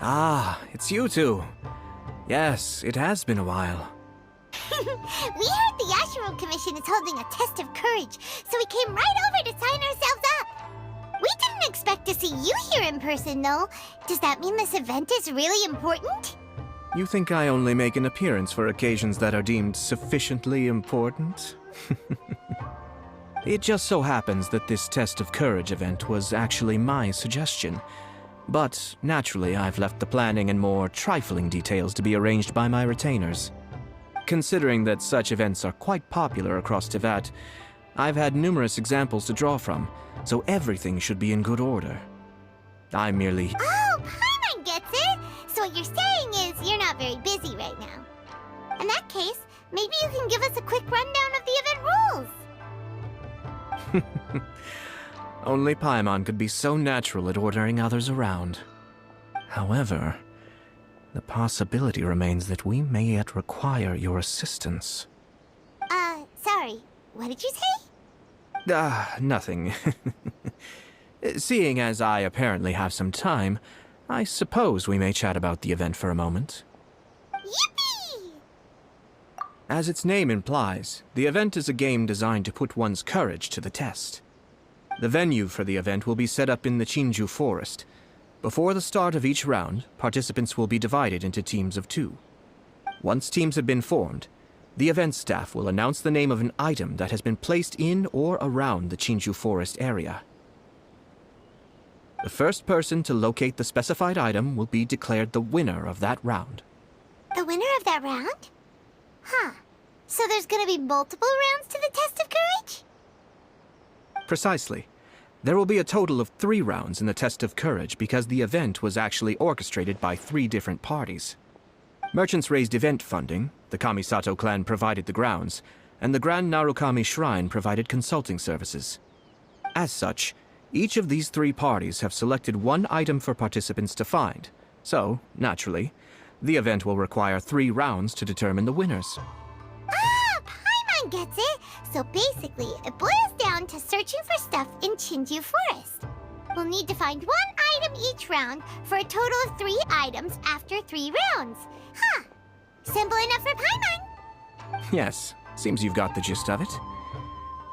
Ah, it's you two. Yes, it has been a while. We heard the Yashiro Commission is holding a test of courage, so we came right over to sign ourselves up. We didn't expect to see you here in person, though. Does that mean this event is really important? You think I only make an appearance for occasions that are deemed sufficiently important? It just so happens that this test of courage event was actually my suggestion. But naturally, I've left the planning and more trifling details to be arranged by my retainers. Considering that such events are quite popular across Teyvat, I've had numerous examples to draw from, so everything should be in good order. I merely... Oh, Paimon gets it! So what you're saying is you're not very busy right now. In that case, maybe you can give us a quick rundown of the event rules. Only Paimon could be so natural at ordering others around. However, the possibility remains that we may yet require your assistance. Sorry. What did you say? Nothing. Seeing as I apparently have some time, I suppose we may chat about the event for a moment. Yippee! As its name implies, the event is a game designed to put one's courage to the test. The venue for the event will be set up in the Chinju Forest. Before the start of each round, participants will be divided into teams of 2. Once teams have been formed, the event staff will announce the name of an item that has been placed in or around the Chinju Forest area. The first person to locate the specified item will be declared the winner of that round. The winner of that round? Huh. So there's gonna be multiple rounds to the test of courage? Precisely. There will be a total of 3 rounds in the test of courage because the event was actually orchestrated by 3 different parties. Merchants raised event funding, the Kamisato clan provided the grounds, and the Grand Narukami Shrine provided consulting services. As such, each of these 3 parties have selected one item for participants to find, so, naturally, the event will require 3 rounds to determine the winners. Ah, Paimon gets it! So basically, it boils down to searching for stuff in Chinju Forest. We'll need to find 1 item each round for a total of 3 items after 3 rounds. Huh. Simple enough for Paimon. Yes, seems you've got the gist of it.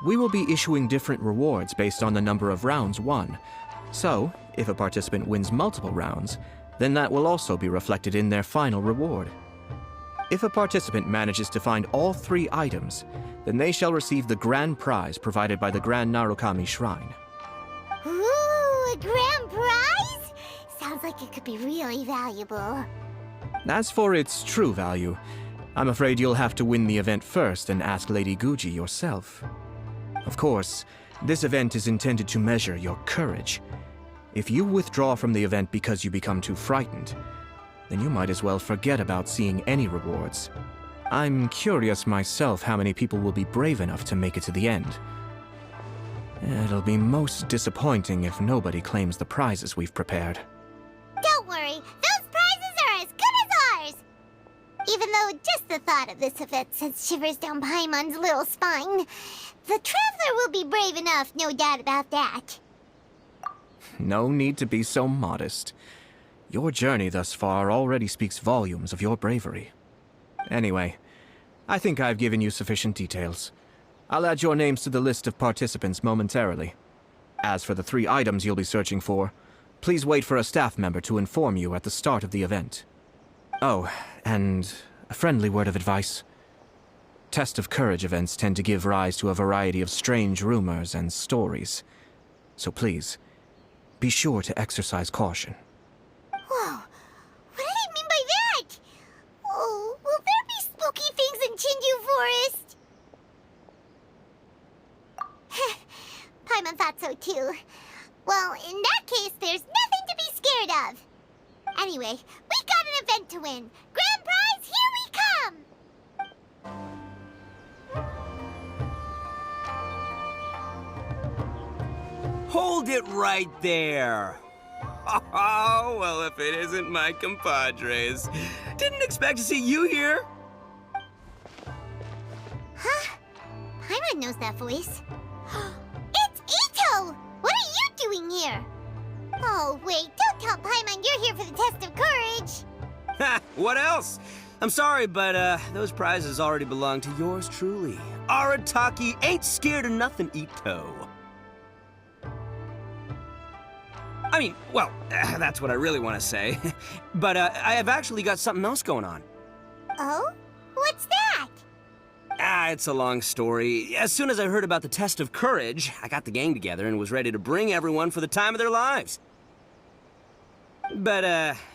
We will be issuing different rewards based on the number of rounds won. So, if a participant wins multiple rounds, then that will also be reflected in their final reward. If a participant manages to find all 3 items, then they shall receive the grand prize provided by the Grand Narukami Shrine. Ooh, a grand prize? Sounds like it could be really valuable. As for its true value, I'm afraid you'll have to win the event first and ask Lady Guji yourself. Of course, this event is intended to measure your courage. If you withdraw from the event because you become too frightened, then you might as well forget about seeing any rewards. I'm curious myself how many people will be brave enough to make it to the end. It'll be most disappointing if nobody claims the prizes we've prepared. Don't worry, those prizes are as good as ours! Even though just the thought of this event sends shivers down Paimon's little spine, the Traveler will be brave enough, no doubt about that. No need to be so modest. Your journey thus far already speaks volumes of your bravery. Anyway, I think I've given you sufficient details. I'll add your names to the list of participants momentarily. As for the 3 items you'll be searching for, please wait for a staff member to inform you at the start of the event. Oh, and a friendly word of advice. Test of courage events tend to give rise to a variety of strange rumors and stories. So please, be sure to exercise caution. Whoa, what did he mean by that? Oh, will there be spooky things in Chinju Forest? Paimon thought so too. Well, in that case, there's nothing to be scared of. Anyway, we got an event to win. Grand prize, here we come! Hold it right there! Oh, well, if it isn't my compadres. Didn't expect to see you here. Huh? Paimon knows that voice. It's Ito! What are you doing here? Oh, wait, don't tell Paimon you're here for the test of courage. Ha! What else? I'm sorry, but those prizes already belong to yours truly. Arataki ain't scared of nothing, Ito. I mean, well, that's what I really want to say. But I have actually got something else going on. Oh? What's that? It's a long story. As soon as I heard about the test of courage, I got the gang together and was ready to bring everyone for the time of their lives. But,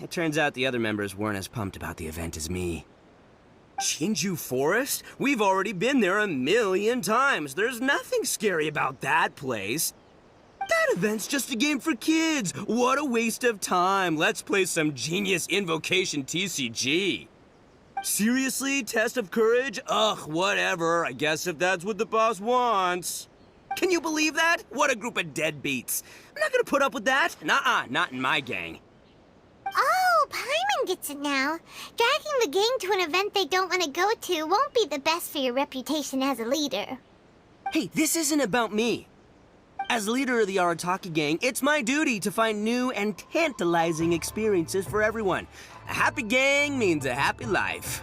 it turns out the other members weren't as pumped about the event as me. Chinju Forest? We've already been there 1,000,000 times. There's nothing scary about that place. That event's just a game for kids. What a waste of time. Let's play some genius invocation TCG. Seriously? Test of courage? Ugh, whatever. I guess if that's what the boss wants. Can you believe that? What a group of deadbeats. I'm not gonna put up with that. Nuh-uh, not in my gang. Oh, Paimon gets it now. Dragging the gang to an event they don't want to go to won't be the best for your reputation as a leader. Hey, this isn't about me. As leader of the Arataki gang, it's my duty to find new and tantalizing experiences for everyone. A happy gang means a happy life.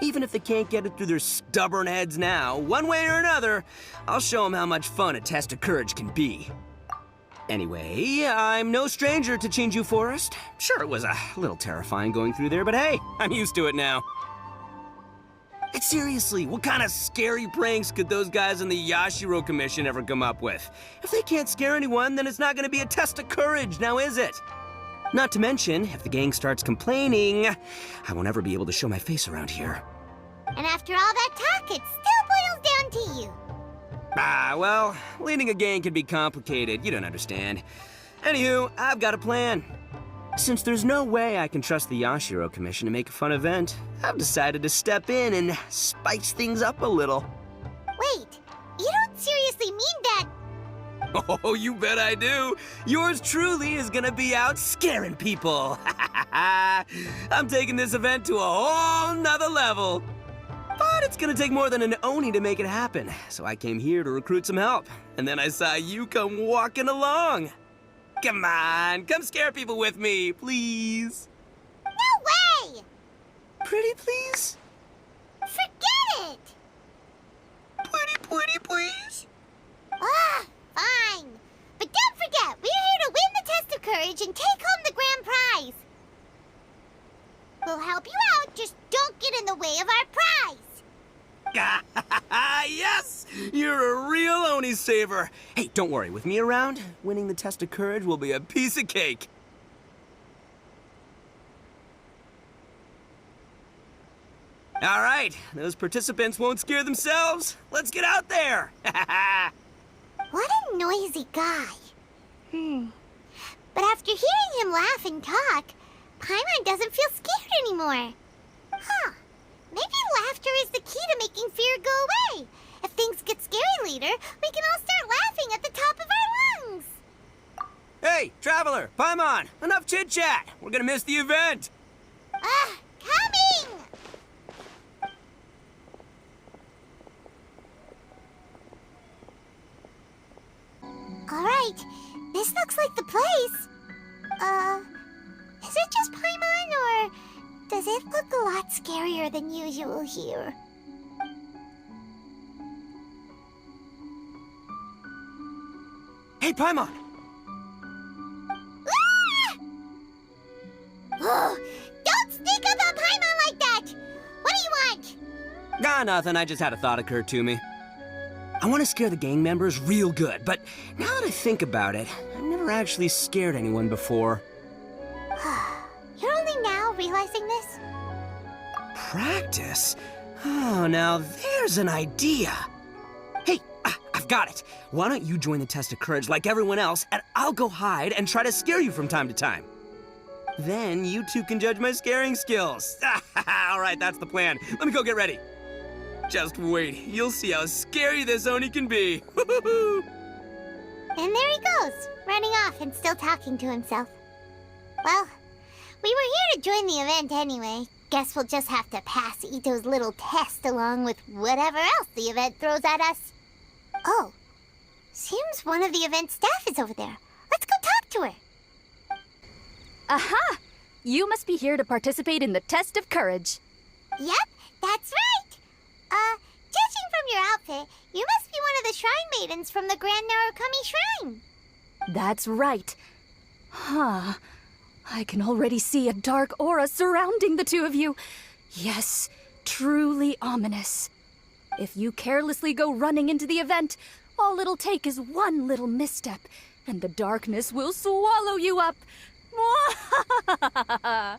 Even if they can't get it through their stubborn heads now, one way or another, I'll show them how much fun a test of courage can be. Anyway, I'm no stranger to Chinju Forest. Sure, it was a little terrifying going through there, but hey, I'm used to it now. And seriously, what kind of scary pranks could those guys in the Yashiro Commission ever come up with? If they can't scare anyone, then it's not gonna be a test of courage, now is it? Not to mention, if the gang starts complaining, I won't ever be able to show my face around here. And after all that talk, it still boils down to you. Well, leading a gang can be complicated, you don't understand. Anywho, I've got a plan. Since there's no way I can trust the Yashiro Commission to make a fun event, I've decided to step in and spice things up a little. Wait, you don't seriously mean that? Oh, you bet I do. Yours truly is gonna be out scaring people. I'm taking this event to a whole nother level. But it's gonna take more than an Oni to make it happen, so I came here to recruit some help. And then I saw you come walking along. Come on, come scare people with me, please. No way! Pretty please? Forget it! Pretty please? Ah, fine. But don't forget, we're here to win the test of courage and take home the grand prize. We'll help you out, just don't get in the way of our prize. Yes! You're a real Oni saver. Hey, don't worry, with me around, winning the test of courage will be a piece of cake. All right, those participants won't scare themselves. Let's get out there. What a noisy guy. But after hearing him laugh and talk, Paimon doesn't feel scared anymore. Huh. Maybe laughter is the key to making fear go away. If things get scary later, we can all start laughing at the top of our lungs. Hey, Traveler, Paimon, enough chit-chat. We're gonna miss the event. Coming! All right, this looks like the place. Is it just Paimon, or does it look a lot scarier than usual here? Hey, Paimon! Ah! Oh, don't sneak up on Paimon like that! What do you want? Nothing. I just had a thought occur to me. I want to scare the gang members real good, but now that I think about it, I've never actually scared anyone before. You're only now realizing this? Practice? Oh, now there's an idea. Hey, I've got it. Why don't you join the test of courage like everyone else, and I'll go hide and try to scare you from time to time. Then you two can judge my scaring skills. All right, that's the plan. Let me go get ready. Just wait. You'll see how scary this Oni can be. And there he goes, running off and still talking to himself. Well, we were here to join the event anyway. Guess we'll just have to pass Ito's little test along with whatever else the event throws at us. Oh, seems one of the event staff is over there. Let's go talk to her. Aha! You must be here to participate in the test of courage. Yep, that's right. Judging from your outfit, you must be one of the shrine maidens from the Grand Narukami Shrine. That's right. Huh. I can already see a dark aura surrounding the two of you. Yes, truly ominous. If you carelessly go running into the event, all it'll take is one little misstep, and the darkness will swallow you up. Whoa,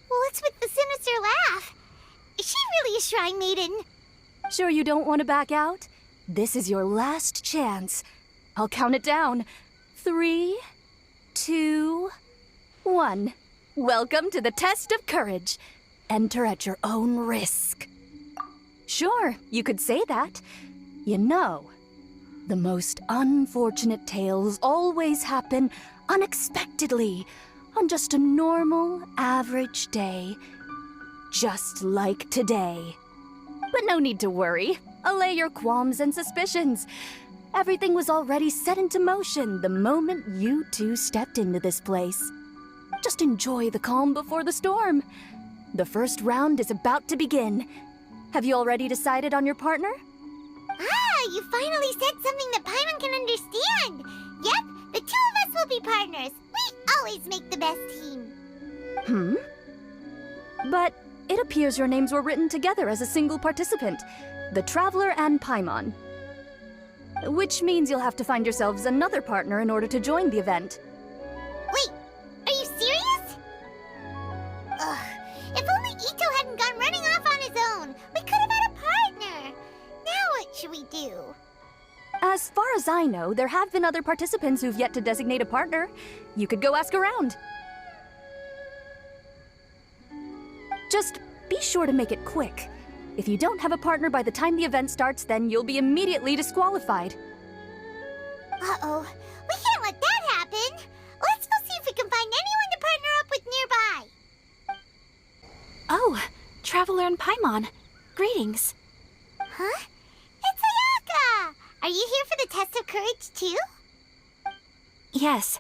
what's with the sinister laugh? Is she really a shrine maiden? Sure you don't want to back out? This is your last chance. I'll count it down. 3, 2, 1. Welcome to the test of courage. Enter at your own risk. Sure, you could say that. You know, the most unfortunate tales always happen unexpectedly on just a normal, average day. Just like today. But no need to worry. Allay your qualms and suspicions. Everything was already set into motion the moment you two stepped into this place. Just enjoy the calm before the storm. The first round is about to begin. Have you already decided on your partner? Ah, you finally said something that Paimon can understand. Yep, the two of us will be partners. We always make the best team. But it appears your names were written together as a single participant, the Traveler and Paimon. Which means you'll have to find yourselves another partner in order to join the event. Wait, are you serious? Ugh, if only Ito hadn't gone running off on his own, we could have had a partner. Now what should we do? As far as I know, there have been other participants who've yet to designate a partner. You could go ask around. Just be sure to make it quick. If you don't have a partner by the time the event starts, then you'll be immediately disqualified. Uh-oh, we can't let that happen. Let's go see if we can find anyone to partner up with nearby. Oh, Traveler and Paimon. Greetings. Huh? It's Ayaka! Are you here for the test of courage, too? Yes,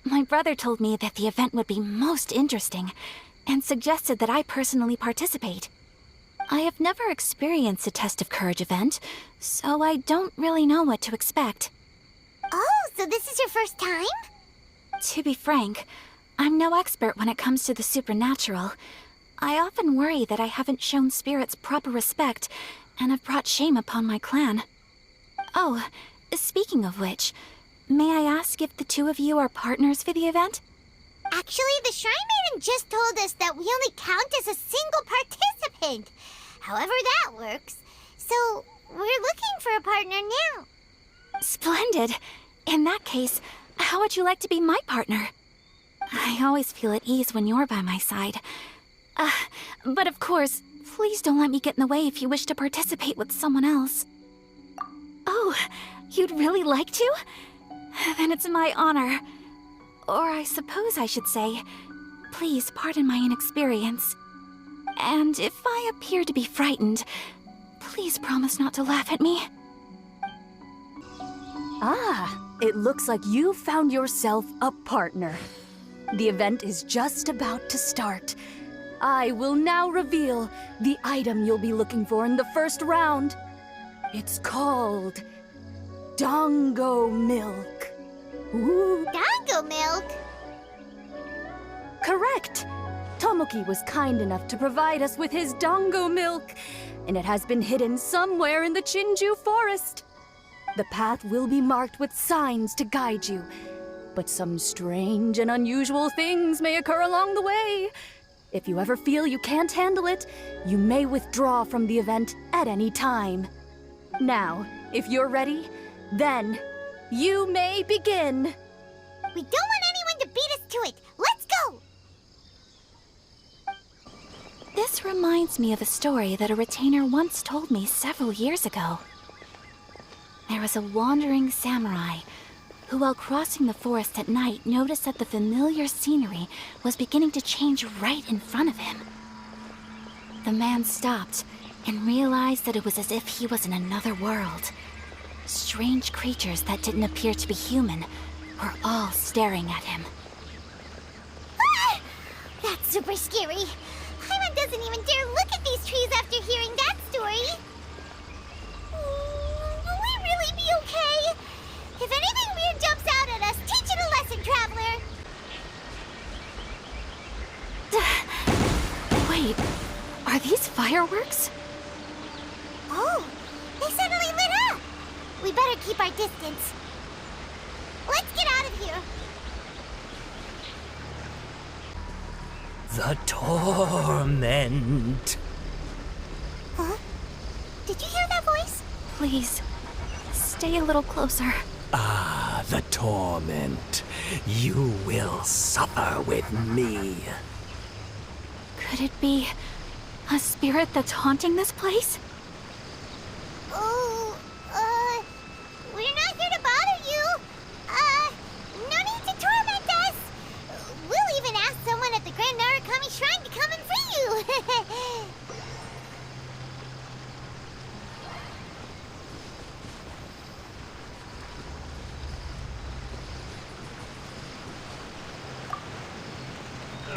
my brother told me that the event would be most interesting, and suggested that I personally participate. I have never experienced a test of courage event, so I don't really know what to expect. Oh, so this is your first time? To be frank, I'm no expert when it comes to the supernatural. I often worry that I haven't shown spirits proper respect, and have brought shame upon my clan. Oh, speaking of which, may I ask if the two of you are partners for the event? Actually, the Shrine Maiden just told us that we only count as a single participant. However that works. So, we're looking for a partner now. Splendid. In that case, how would you like to be my partner? I always feel at ease when you're by my side. But of course, please don't let me get in the way if you wish to participate with someone else. Oh, you'd really like to? Then it's my honor. Or I suppose I should say, please pardon my inexperience. And if I appear to be frightened, please promise not to laugh at me. Ah, it looks like you found yourself a partner. The event is just about to start. I will now reveal the item you'll be looking for in the first round. It's called Dango Milk. Ooh. Dango milk? Correct! Tomoki was kind enough to provide us with his Dango milk, and it has been hidden somewhere in the Chinju forest. The path will be marked with signs to guide you, but some strange and unusual things may occur along the way. If you ever feel you can't handle it, you may withdraw from the event at any time. Now, if you're ready, then you may begin. We don't want anyone to beat us to it. Let's go! This reminds me of a story that a retainer once told me several years ago. There was a wandering samurai who, while crossing the forest at night, noticed that the familiar scenery was beginning to change right in front of him. The man stopped and realized that it was as if he was in another world. Strange creatures that didn't appear to be human were all staring at him. super scary. Paimon doesn't even dare look at these trees after hearing that story. Will we really be okay? If anything weird jumps out at us, teach it a lesson, Traveler! Wait, are these fireworks? Oh, they suddenly lit up! We better keep our distance. Let's get out of here. The torment. Huh? Did you hear that voice? Please, stay a little closer. Ah, the torment. You will suffer with me. Could it be a spirit that's haunting this place? Oh, we're not here to bother you. No need to torment us. We'll even ask someone at the Grand Narukami Shrine to come and free you.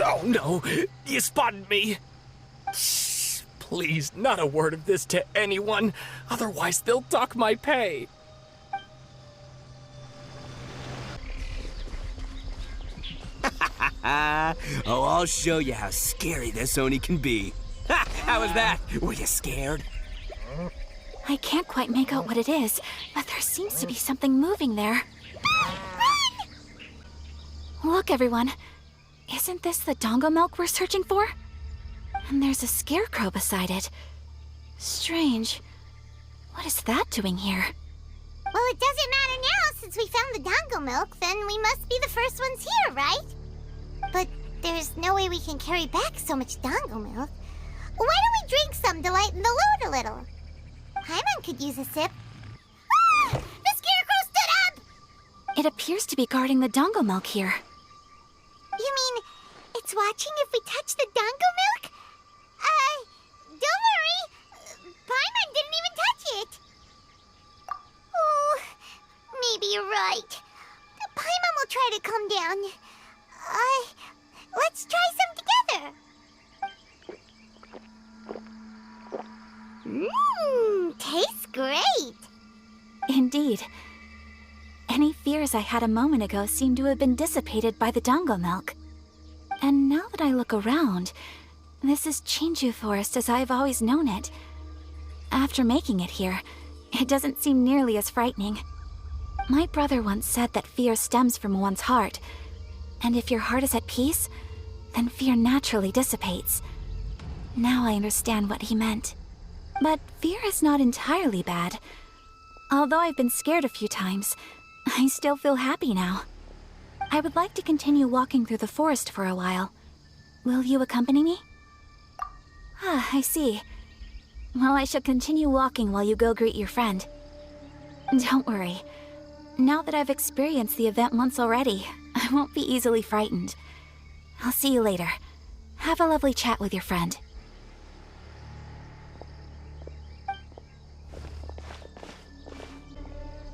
Oh no, you spotted me. Shh, please, not a word of this to anyone, otherwise they'll dock my pay. Oh, I'll show you how scary this Oni can be. Ha! How was that? Were you scared? I can't quite make out what it is, but there seems to be something moving there. Look, everyone. Isn't this the Dongo milk we're searching for? And there's a scarecrow beside it. Strange. What is that doing here? Well, it doesn't matter now since we found the Dango milk, then we must be the first ones here, right? But there's no way we can carry back so much Dango milk. Why don't we drink some to lighten the load a little? Paimon could use a sip. Ah! The scarecrow stood up! It appears to be guarding the Dongo milk here. You mean it's watching if we touch the Dango milk? Don't worry. Paimon didn't even touch it. Oh, maybe you're right. Paimon will try to calm down. Let's try some together. Tastes great. Indeed. Any fears I had a moment ago seem to have been dissipated by the Dongo milk. And now that I look around, this is Chinju Forest as I've always known it. After making it here, it doesn't seem nearly as frightening. My brother once said that fear stems from one's heart, and if your heart is at peace, then fear naturally dissipates. Now I understand what he meant. But fear is not entirely bad. Although I've been scared a few times, I still feel happy now. I would like to continue walking through the forest for a while. Will you accompany me? Ah, I see. Well, I shall continue walking while you go greet your friend. Don't worry. Now that I've experienced the event once already, I won't be easily frightened. I'll see you later. Have a lovely chat with your friend.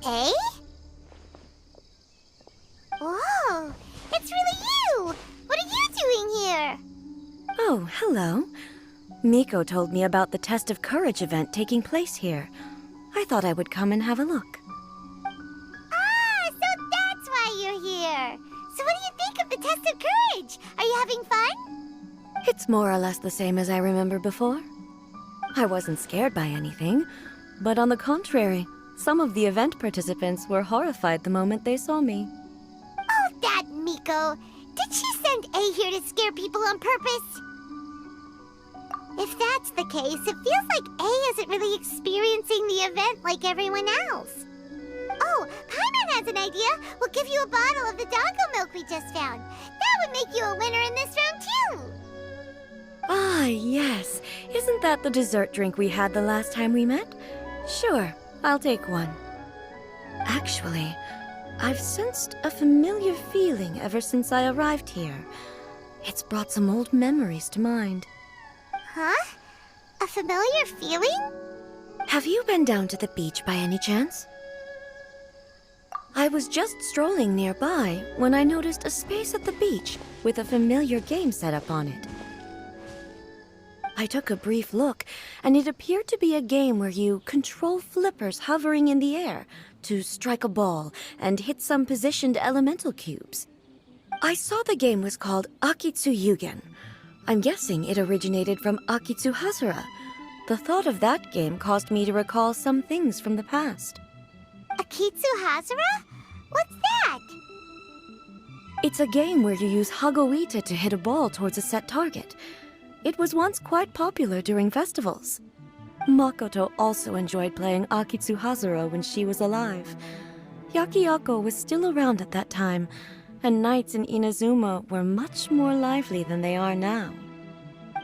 Eh? Whoa, it's really you! What are you doing here? Oh, hello. Miko told me about the Test of Courage event taking place here. I thought I would come and have a look. Ah, so that's why you're here. So what do you think of the Test of Courage? Are you having fun? It's more or less the same as I remember before. I wasn't scared by anything, but on the contrary, some of the event participants were horrified the moment they saw me. Oh, that Miko. Did she send A here to scare people on purpose? If that's the case, it feels like A isn't really experiencing the event like everyone else. Oh, Paimon has an idea. We'll give you a bottle of the Dango milk we just found. That would make you a winner in this round, too. Ah, yes. Isn't that the dessert drink we had the last time we met? Sure, I'll take one. Actually, I've sensed a familiar feeling ever since I arrived here. It's brought some old memories to mind. Huh? A familiar feeling? Have you been down to the beach by any chance? I I was just strolling nearby when I noticed a space at the beach with a familiar game set up on it. I took a brief look, and it appeared to be a game where you control flippers hovering in the air to strike a ball and hit some positioned elemental cubes. I saw the game was called Akitsu Yugen. I'm guessing it originated from Akitsu Hazura. The thought of that game caused me to recall some things from the past. Akitsu Hazura? What's that? It's a game where you use Hagoita to hit a ball towards a set target. It was once quite popular during festivals. Makoto also enjoyed playing Akitsu Hazura when she was alive. Yakiyako was still around at that time, and nights in Inazuma were much more lively than they are now.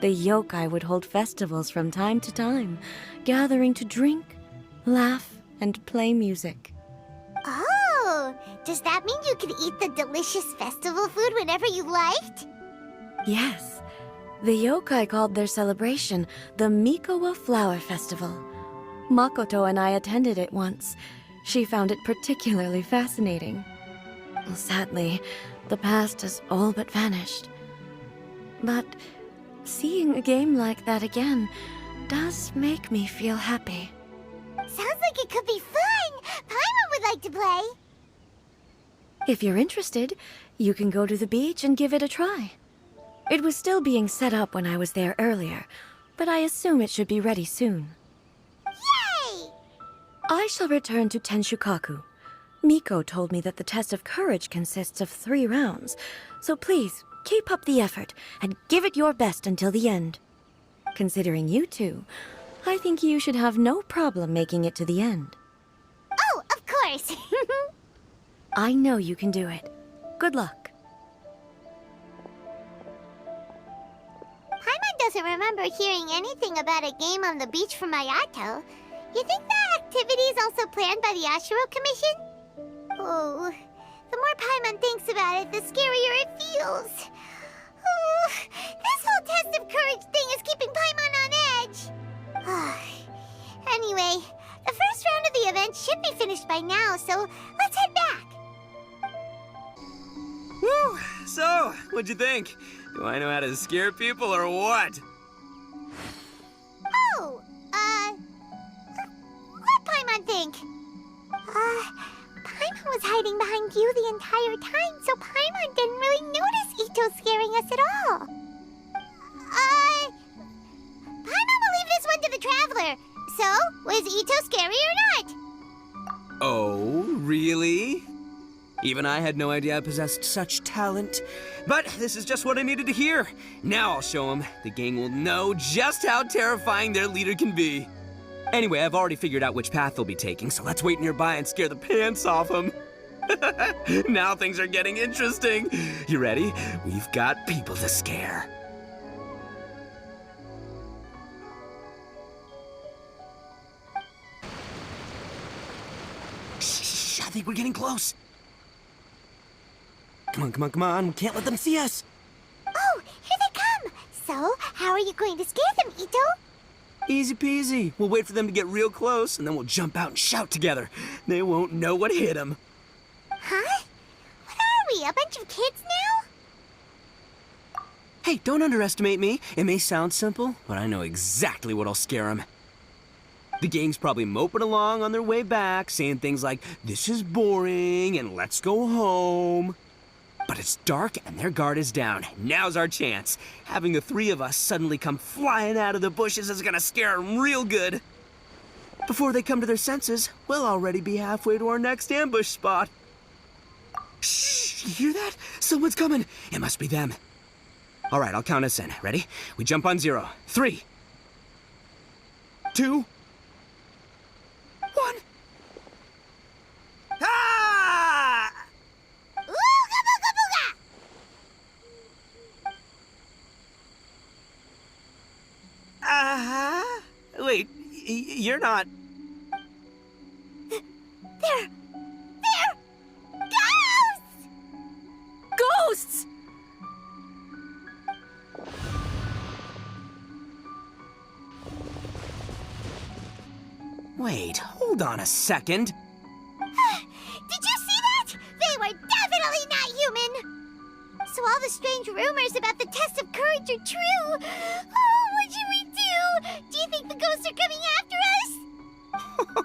The yokai would hold festivals from time to time, gathering to drink, laugh, and play music. Oh, does that mean you could eat the delicious festival food whenever you liked? Yes. The yokai called their celebration the Mikowa Flower Festival. Makoto and I attended it once. She found it particularly fascinating. Sadly, the past has all but vanished. But seeing a game like that again does make me feel happy. Sounds like it could be fun! Paimon would like to play! If you're interested, you can go to the beach and give it a try. It was still being set up when I was there earlier, but I assume it should be ready soon. Yay! I shall return to Tenshukaku. Miko told me that the test of courage consists of 3 rounds, so please, keep up the effort and give it your best until the end. Considering you two, I think you should have no problem making it to the end. Oh, of course! I know you can do it. Good luck. Paimon doesn't remember hearing anything about a game on the beach from Ayato. You think that activity is also planned by the Ashiro Commission? Oh, the more Paimon thinks about it, the scarier it feels. Oh, this whole test of courage thing is keeping Paimon on edge. Anyway, the first round of the event should be finished by now, so let's head back. Woo! So, what'd you think? Do I know how to scare people or what? Oh, what'd Paimon think? Paimon was hiding behind you the entire time, so Paimon didn't really notice Ito scaring us at all. Paimon will leave this one to the Traveler. So, was Ito scary or not? Oh, really? Even I had no idea I possessed such talent. But this is just what I needed to hear. Now I'll show them. The gang will know just how terrifying their leader can be. Anyway, I've already figured out which path they'll be taking, so let's wait nearby and scare the pants off them. Now things are getting interesting. You ready? We've got people to scare. Shh, I think we're getting close. Come on, come on, come on. We can't let them see us. Oh, here they come. So, how are you going to scare them, Ito? Easy peasy. We'll wait for them to get real close, and then we'll jump out and shout together. They won't know what hit them. Huh? What are we, a bunch of kids now? Hey, don't underestimate me. It may sound simple, but I know exactly what'll scare them. The gang's probably moping along on their way back, saying things like, "This is boring," and "Let's go home." But it's dark and their guard is down. Now's our chance. Having the 3 of us suddenly come flying out of the bushes is gonna scare them real good. Before they come to their senses, we'll already be halfway to our next ambush spot. Shh, you hear that? Someone's coming. It must be them. All right, I'll count us in. Ready? We jump on 0. 3, 2, 1. Ah! Ooga booga booga! Wait, you're not... They're ghosts! Ghosts! Wait, hold on a second. Did you see that? so all the strange rumors about the test of courage are true. Oh, what should we do? Do you think the ghosts are coming after us?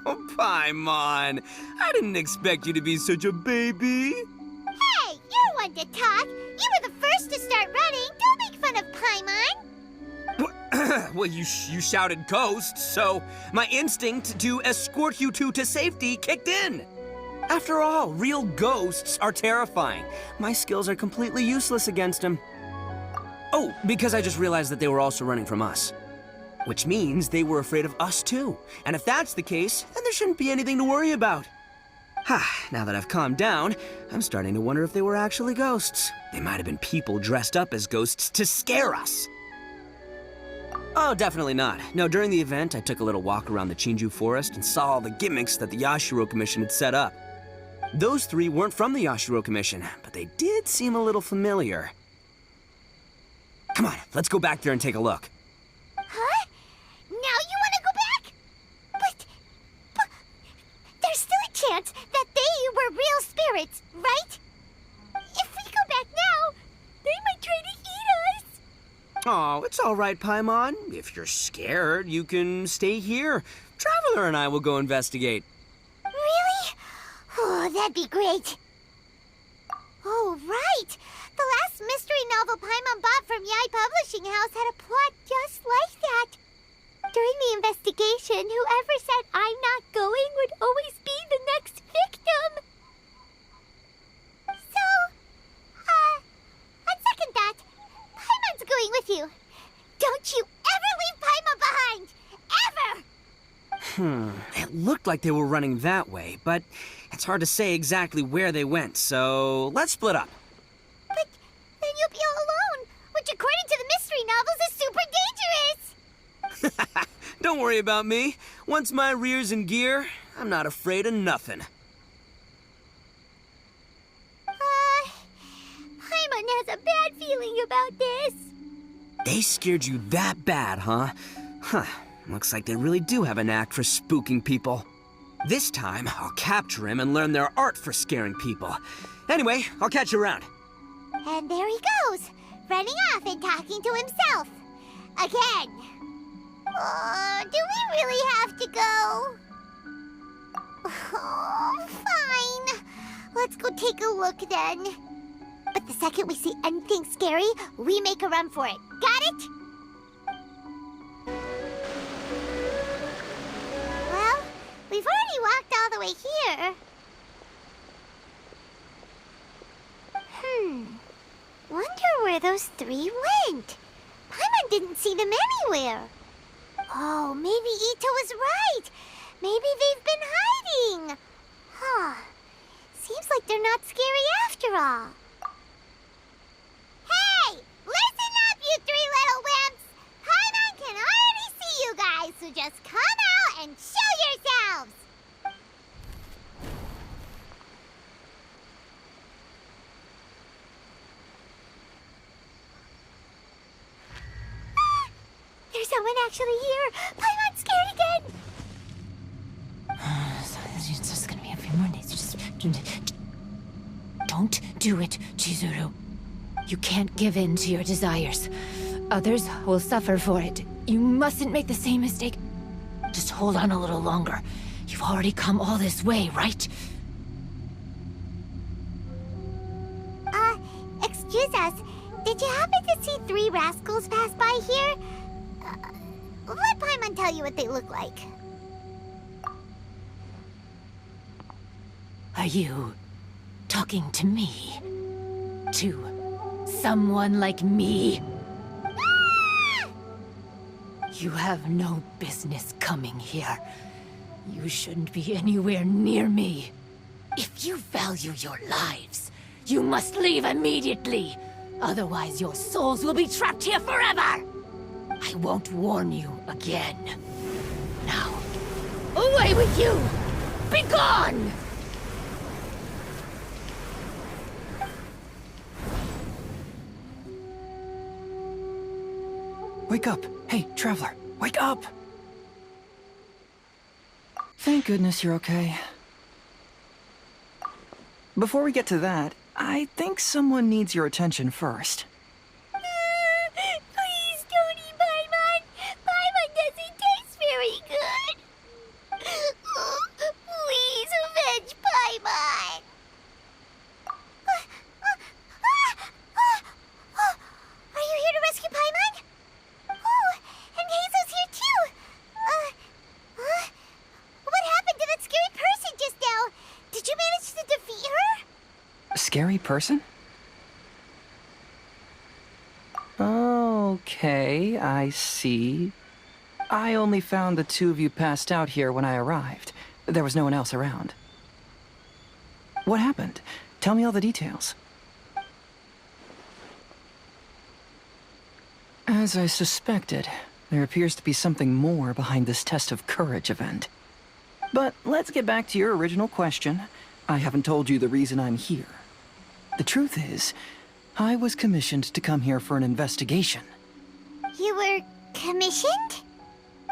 Oh, Paimon. I didn't expect you to be such a baby. Hey, you're one to talk. You were the first to start running. Don't make fun of Paimon. Well, you shouted ghosts, so my instinct to escort you two to safety kicked in. After all, real ghosts are terrifying. My skills are completely useless against them. Oh, because I just realized that they were also running from us. Which means they were afraid of us too. And if that's the case, then there shouldn't be anything to worry about. Now that I've calmed down, I'm starting to wonder if they were actually ghosts. They might have been people dressed up as ghosts to scare us. Oh, definitely not. No, during the event, I took a little walk around the Chinju forest and saw all the gimmicks that the Yashiro Commission had set up. Those three weren't from the Yashiro Commission, but they did seem a little familiar. Come on, let's go back there and take a look. Huh? Now you want to go back? But there's still a chance that they were real spirits, right? If we go back now, they might try to eat us. Oh, it's all right, Paimon. If you're scared, you can stay here. Traveler and I will go investigate. Really? Oh, that'd be great. Oh, right. The last mystery novel Paimon bought from Yai Publishing House had a plot just like that. During the investigation, whoever said I'm not going would always be the next victim. So, on second thought, Paimon's going with you. Don't you ever leave Paimon behind! Ever! It looked like they were running that way, but it's hard to say exactly where they went, so let's split up. But then you'll be all alone, which according to the mystery novels is super dangerous! Don't worry about me. Once my rear's in gear, I'm not afraid of nothing. Paimon has a bad feeling about this. They scared you that bad, huh? Looks like they really do have a knack for spooking people. This time, I'll capture him and learn their art for scaring people. Anyway, I'll catch you around. And there he goes, running off and talking to himself. Again. Do we really have to go? Oh, fine. Let's go take a look then. But the second we see anything scary, we make a run for it. Got it? Well, we've already walked all the way here. Wonder where those three went. Paimon didn't see them anywhere. Oh, maybe Ito was right. Maybe they've been hiding. Seems like they're not scary after all. Hey! Listen up, you three little wimps! Paimon can already see you guys, so just come out and show yourselves! There's someone actually here! Paimon's scared again! It's just gonna be a few more days. Just don't do it, Chizuru. You can't give in to your desires. Others will suffer for it. You mustn't make the same mistake. Just hold on a little longer. You've already come all this way, right? Excuse us. Did you happen to see three rascals pass by here? Let Paimon tell you what they look like. Are you talking to me? To someone like me? You have no business coming here. You shouldn't be anywhere near me. If you value your lives, you must leave immediately. Otherwise, your souls will be trapped here forever. I won't warn you again. Now, away with you! Be gone! Wake up! Hey, Traveler, wake up! Thank goodness you're okay. Before we get to that, I think someone needs your attention first. Please don't eat Paimon. Paimon doesn't taste very good. Please avenge Paimon. Are you here to rescue Paimon? Oh, and Hazel's here too. What happened to that scary person just now? Did you manage to defeat her? Scary person? Okay, I see. I only found the two of you passed out here when I arrived. There was no one else around. What happened? Tell me all the details. As I suspected, there appears to be something more behind this test of courage event. But let's get back to your original question. I haven't told you the reason I'm here. The truth is, I was commissioned to come here for an investigation. You were commissioned?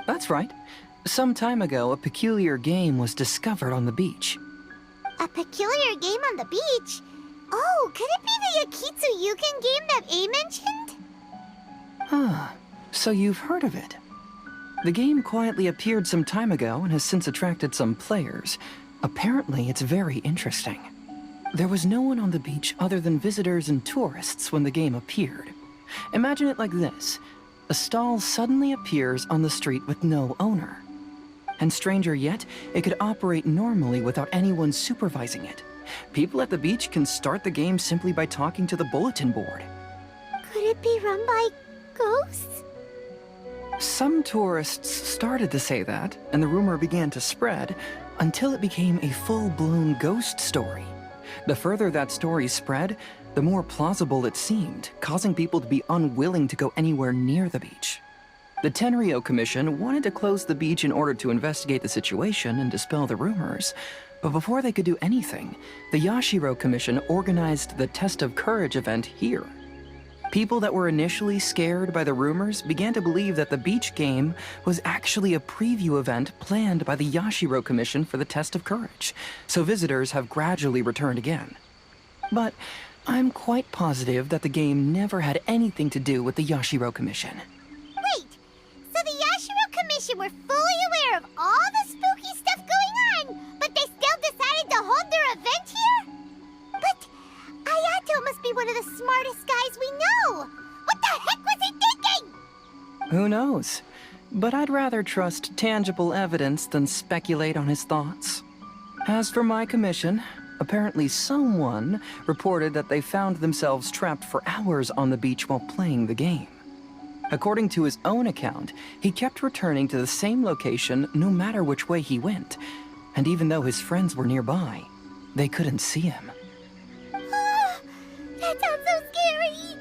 That's right. Some time ago, a peculiar game was discovered on the beach. A peculiar game on the beach? Oh, could it be the Akitsu Yugen game that A mentioned? Ah, so you've heard of it. The game quietly appeared some time ago and has since attracted some players. Apparently, it's very interesting. There was no one on the beach other than visitors and tourists when the game appeared. Imagine it like this. A stall suddenly appears on the street with no owner. And stranger yet, it could operate normally without anyone supervising it. People at the beach can start the game simply by talking to the bulletin board. Could it be run by ghosts? Some tourists started to say that, and the rumor began to spread, until it became a full-blown ghost story. The further that story spread, the more plausible it seemed, causing people to be unwilling to go anywhere near the beach. The Tenryo Commission wanted to close the beach in order to investigate the situation and dispel the rumors, but before they could do anything, the Yashiro Commission organized the Test of Courage event here. People that were initially scared by the rumors began to believe that the beach game was actually a preview event planned by the Yashiro Commission for the Test of Courage, so visitors have gradually returned again. But I'm quite positive that the game never had anything to do with the Yashiro Commission. Wait, so the Yashiro Commission were fully aware of all the spooky stuff going on, but they still decided to hold their event here? But Ayato must be one of the smartest guys we know. What the heck was he thinking? Who knows? But I'd rather trust tangible evidence than speculate on his thoughts. As for my commission, apparently someone reported that they found themselves trapped for hours on the beach while playing the game. According to his own account, he kept returning to the same location no matter which way he went. And even though his friends were nearby, they couldn't see him. That sounds so scary.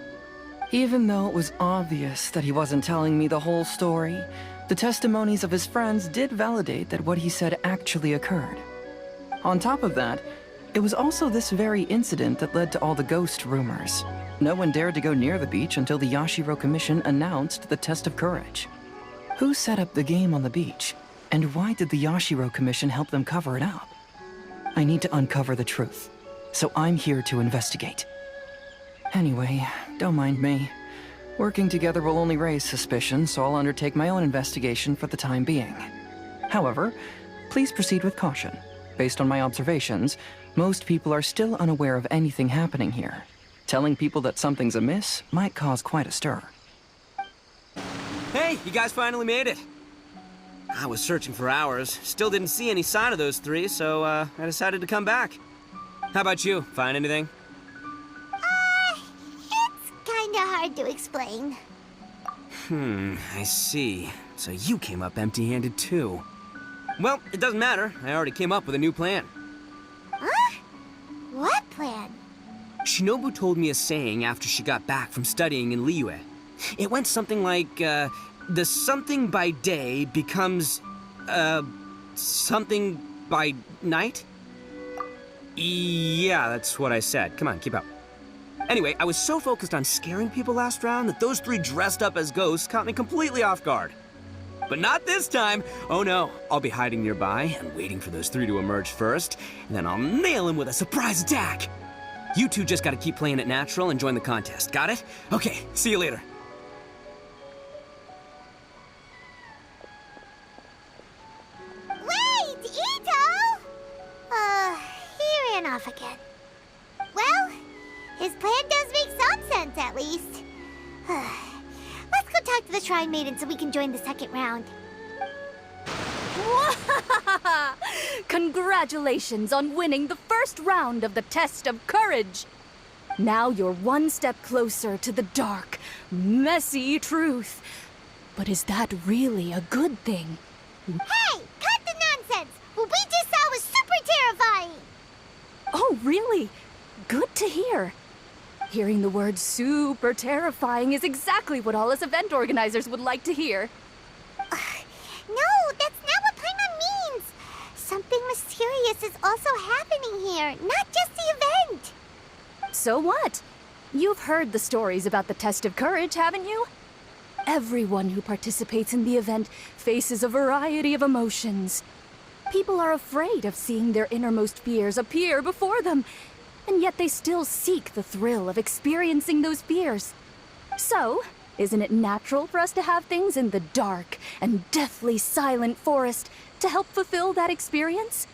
Even though it was obvious that he wasn't telling me the whole story, the testimonies of his friends did validate that what he said actually occurred. On top of that, it was also this very incident that led to all the ghost rumors. No one dared to go near the beach until the Yashiro Commission announced the Test of Courage. Who set up the game on the beach? And why did the Yashiro Commission help them cover it up? I need to uncover the truth, so I'm here to investigate. Anyway, don't mind me. Working together will only raise suspicion, so I'll undertake my own investigation for the time being. However, please proceed with caution. Based on my observations, most people are still unaware of anything happening here. Telling people that something's amiss might cause quite a stir. Hey, you guys finally made it. I was searching for hours, still didn't see any sign of those three, so I decided to come back. How about you? Find anything? It's kinda hard to explain. I see. So you came up empty-handed too. Well, it doesn't matter. I already came up with a new plan. Huh? What plan? Shinobu told me a saying after she got back from studying in Liyue. It went something like, the something by day becomes, something by night? Yeah, that's what I said. Come on, keep up. Anyway, I was so focused on scaring people last round that those three dressed up as ghosts caught me completely off guard. But not this time. Oh no, I'll be hiding nearby and waiting for those three to emerge first, and then I'll nail them with a surprise attack. You two just gotta keep playing it natural and join the contest. Got it? Okay, see you later. Wait, Ito! He ran off again. Well, his plan does make some sense, at least. Let's go talk to the Shrine Maiden so we can join the second round. Congratulations on winning the first round of the test of courage. Now you're one step closer to the dark, messy truth. But is that really a good thing? Hey, cut the nonsense! What we just saw was super terrifying! Oh, really? Good to hear. Hearing the word super terrifying is exactly what all us event organizers would like to hear. No, that's not what Paimon means! Something mysterious is also happening here, not just the event! So what? You've heard the stories about the test of courage, haven't you? Everyone who participates in the event faces a variety of emotions. People are afraid of seeing their innermost fears appear before them, and yet they still seek the thrill of experiencing those fears. So, isn't it natural for us to have things in the dark and deathly silent forest to help fulfill that experience?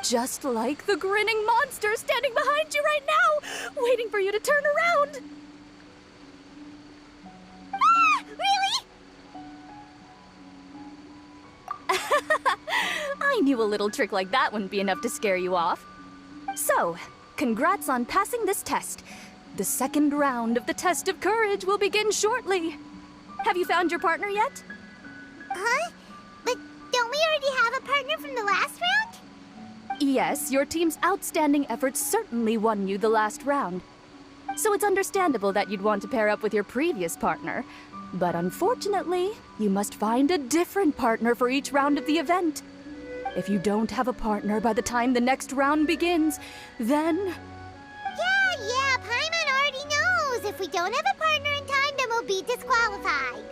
Just like the grinning monster standing behind you right now, waiting for you to turn around. Ah, really? I knew a little trick like that wouldn't be enough to scare you off. So, congrats on passing this test. The second round of the test of courage will begin shortly. Have you found your partner yet? Huh? But don't we already have a partner from the last round? Yes, your team's outstanding efforts certainly won you the last round. So it's understandable that you'd want to pair up with your previous partner. But unfortunately, you must find a different partner for each round of the event. If you don't have a partner by the time the next round begins, then... Yeah, Paimon already knows. If we don't have a partner in time, then we'll be disqualified.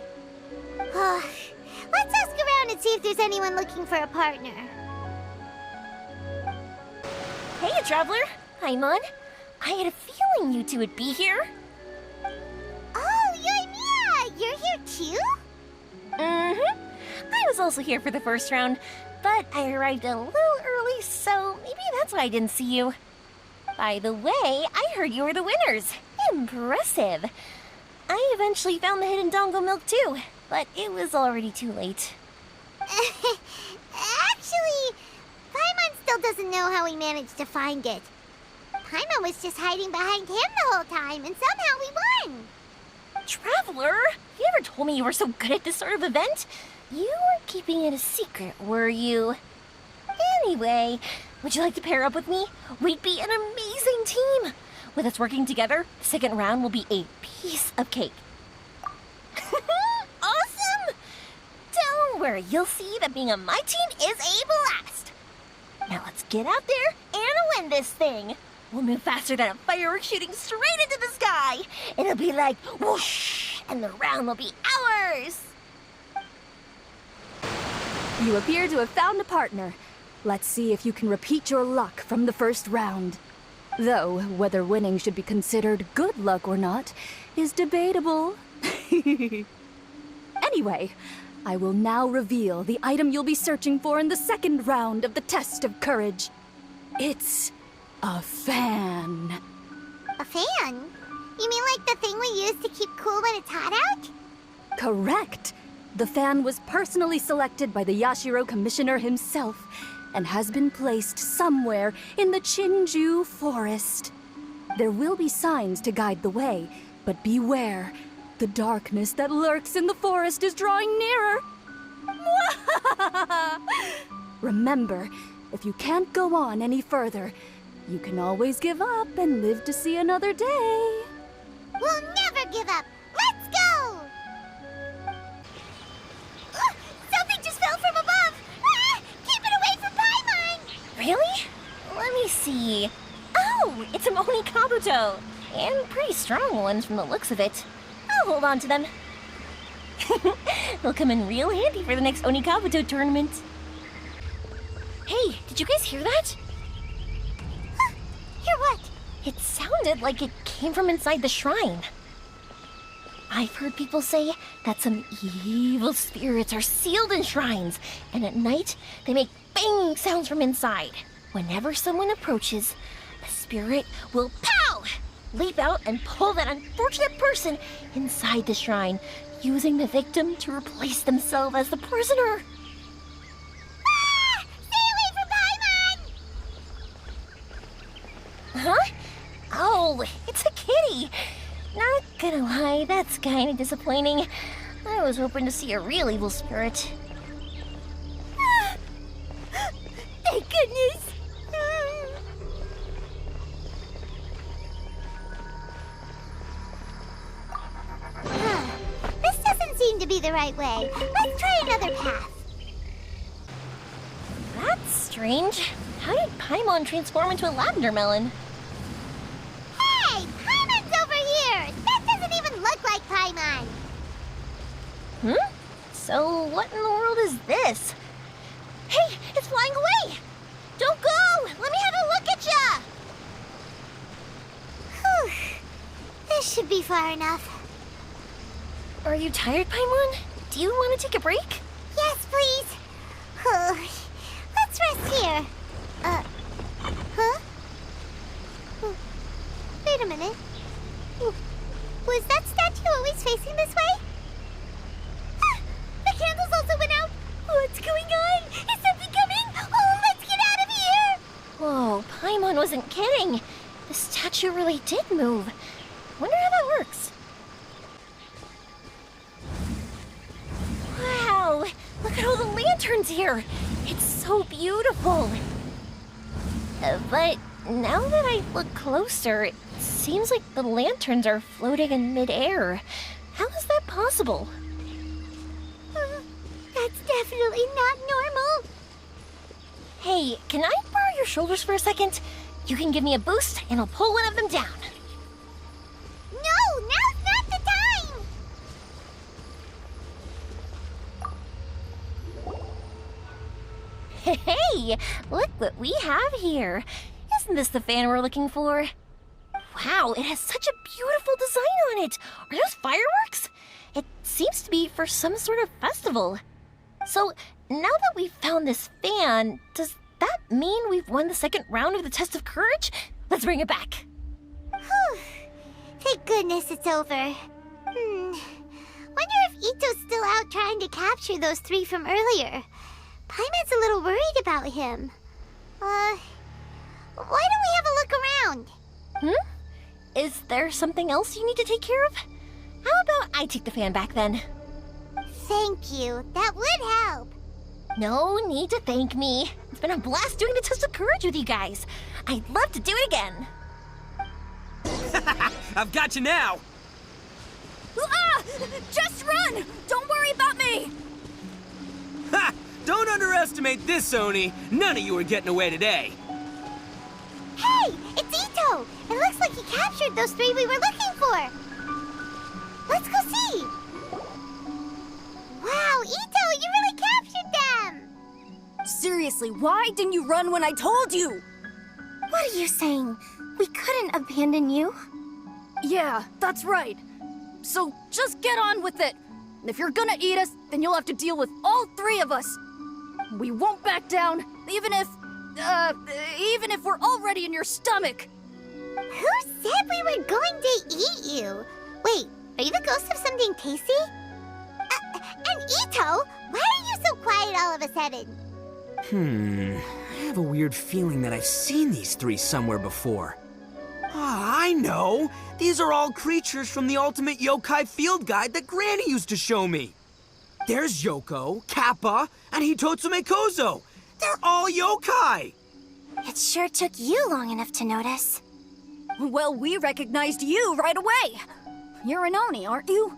Let's ask around and see if there's anyone looking for a partner. Hey, Traveler! Paimon. I had a feeling you two would be here. Oh, Yoimiya! You're here too? Mm-hmm. I was also here for the first round, but I arrived a little early, so maybe that's why I didn't see you. By the way, I heard you were the winners. Impressive. I eventually found the hidden Dongo milk too, but it was already too late. Actually, Paimon still doesn't know how we managed to find it. Paimon was just hiding behind him the whole time, and somehow we won. Traveler, you ever told me you were so good at this sort of event? You were keeping it a secret, were you? Anyway, would you like to pair up with me? We'd be an amazing team. With us working together, the second round will be a piece of cake. Awesome! Don't worry, you'll see that being on my team is a blast. Now let's get out there and win this thing. We'll move faster than a firework shooting straight into the sky. It'll be like whoosh, and the round will be ours. You appear to have found a partner. Let's see if you can repeat your luck from the first round. Though, whether winning should be considered good luck or not is debatable. Anyway, I will now reveal the item you'll be searching for in the second round of the test of courage. It's a fan. A fan? You mean like the thing we use to keep cool when it's hot out? Correct. The fan was personally selected by the Yashiro Commissioner himself and has been placed somewhere in the Chinju Forest. There will be signs to guide the way, but beware. The darkness that lurks in the forest is drawing nearer. Remember, if you can't go on any further, you can always give up and live to see another day. We'll never give up. Let's go! Something just fell from above! Keep it away from Paimon! Really? Let me see. Oh, it's a Oni Kabuto. And pretty strong ones from the looks of it. I'll hold on to them. They'll come in real handy for the next Oni Kabuto tournament. Hey, did you guys hear that? Hear what? It sounded like it came from inside the shrine. I've heard people say that some evil spirits are sealed in shrines, and at night they make banging sounds from inside. Whenever someone approaches, the spirit will pow! Leap out and pull that unfortunate person inside the shrine, using the victim to replace themselves as the prisoner. Ah! Stay away from Paimon! Huh? Oh, it's a kitty. Not gonna lie, that's kind of disappointing. I was hoping to see a real evil spirit. Thank goodness! This doesn't seem to be the right way. Let's try another path. That's strange. How did Paimon transform into a lavender melon? Hey! Paimon's over here! That doesn't even look like Paimon! So what in the world is this? Hey, it's flying away! Don't go! Let me have a look at ya! Whew. This should be far enough. Are you tired, Paimon? Do you want to take a break? Yes, please. Let's rest here. Huh? Wait a minute. Was that statue always facing this way? The candles also went out. What's going on? Is something coming? Oh, let's get out of here! Whoa, Paimon wasn't kidding. The statue really did move. Wonder how that works. Wow, look at all the lanterns here. It's so beautiful. But now that I look closer, it seems like the lanterns are floating in midair. How is that possible? That's definitely not normal. Hey, can I borrow your shoulders for a second? You can give me a boost, and I'll pull one of them down. No, now's not the time! Hey, look what we have here. Isn't this the fan we're looking for? Wow, it has such a beautiful design on it. Are those fireworks? It seems to be for some sort of festival. So, now that we've found this fan, does that mean we've won the second round of the test of courage? Let's bring it back. Whew. Thank goodness it's over. Wonder if Ito's still out trying to capture those three from earlier. Paimon's a little worried about him. Why don't we have a look around? Is there something else you need to take care of? How about I take the fan back then? Thank you. That would help. No need to thank me. It's been a blast doing the test of courage with you guys. I'd love to do it again. I've got you now! Ah! Just run! Don't worry about me! Ha! Don't underestimate this, Oni. None of you are getting away today. Hey, it's Ito. It looks like he captured those three we were looking for. Let's go see. Wow, Ito, you really captured them. Seriously, why didn't you run when I told you? What are you saying? We couldn't abandon you? Yeah, that's right. So just get on with it. If you're gonna eat us, then you'll have to deal with all three of us. We won't back down, even if we're already in your stomach. Who said we were going to eat you? Wait, are you the ghost of something tasty? And Ito, why are you so quiet all of a sudden? I have a weird feeling that I've seen these three somewhere before. Ah, I know! These are all creatures from the Ultimate Yokai Field Guide that Granny used to show me. There's Yoko, Kappa, and Hitotsume Kozo. They're all yokai! It sure took you long enough to notice. Well, we recognized you right away. You're an Oni, aren't you?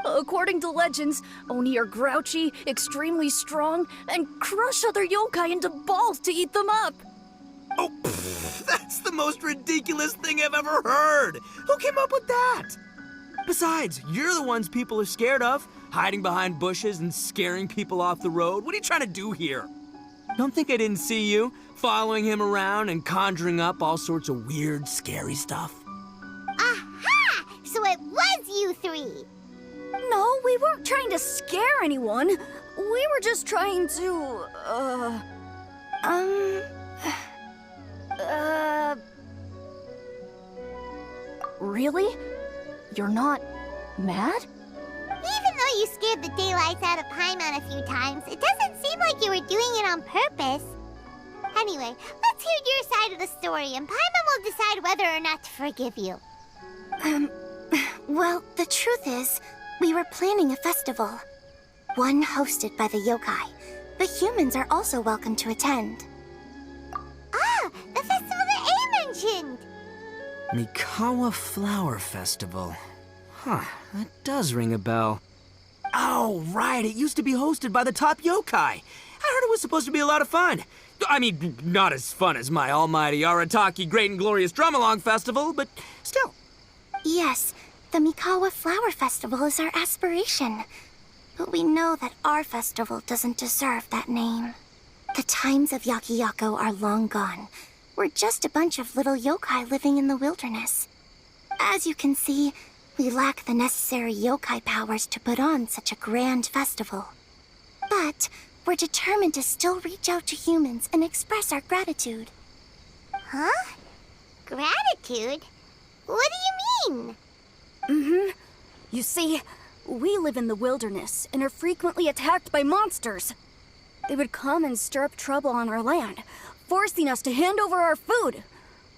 According to legends, Oni are grouchy, extremely strong, and crush other yokai into balls to eat them up. Oh, that's the most ridiculous thing I've ever heard! Who came up with that? Besides, you're the ones people are scared of, hiding behind bushes and scaring people off the road. What are you trying to do here? Don't think I didn't see you, following him around and conjuring up all sorts of weird, scary stuff. Aha! So it was you three! No, we weren't trying to scare anyone. We were just trying to, Really? You're not mad? Even though you scared the daylights out of Paimon a few times, it doesn't seem like you were doing it on purpose. Anyway, let's hear your side of the story, and Paimon will decide whether or not to forgive you. Well, the truth is, we were planning a festival. One hosted by the yokai, but humans are also welcome to attend. Ah, the festival that A mentioned! Mikawa Flower Festival. Huh, that does ring a bell. Oh, right, it used to be hosted by the top yokai. I heard it was supposed to be a lot of fun. I mean, not as fun as my almighty Arataki Great and Glorious Drum-Along Festival, but still. Yes, the Mikawa Flower Festival is our aspiration. But we know that our festival doesn't deserve that name. The times of Yakiyako are long gone. We're just a bunch of little yokai living in the wilderness. As you can see, we lack the necessary yokai powers to put on such a grand festival. But we're determined to still reach out to humans and express our gratitude. Huh? Gratitude? What do you mean? You see, we live in the wilderness and are frequently attacked by monsters. They would come and stir up trouble on our land, forcing us to hand over our food.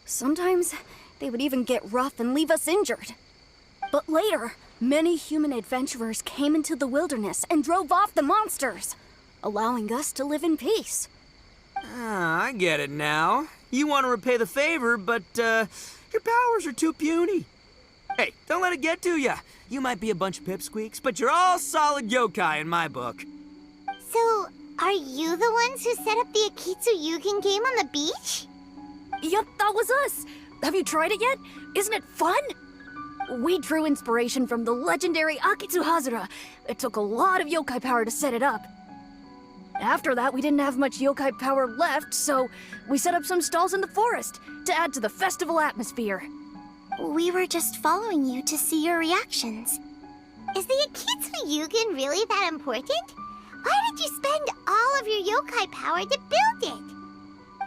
Sometimes they would even get rough and leave us injured. But later, many human adventurers came into the wilderness and drove off the monsters, allowing us to live in peace. Ah, I get it now. You want to repay the favor, but, your powers are too puny. Hey, don't let it get to ya. You might be a bunch of pipsqueaks, but you're all solid yokai in my book. So, are you the ones who set up the Akitsu Yugen game on the beach? Yep, that was us. Have you tried it yet? Isn't it fun? We drew inspiration from the legendary Akitsu Hazura. It took a lot of yokai power to set it up. After that, we didn't have much yokai power left, so we set up some stalls in the forest to add to the festival atmosphere. We were just following you to see your reactions. Is the Akitsu Yugen really that important? Why did you spend all of your yokai power to build it?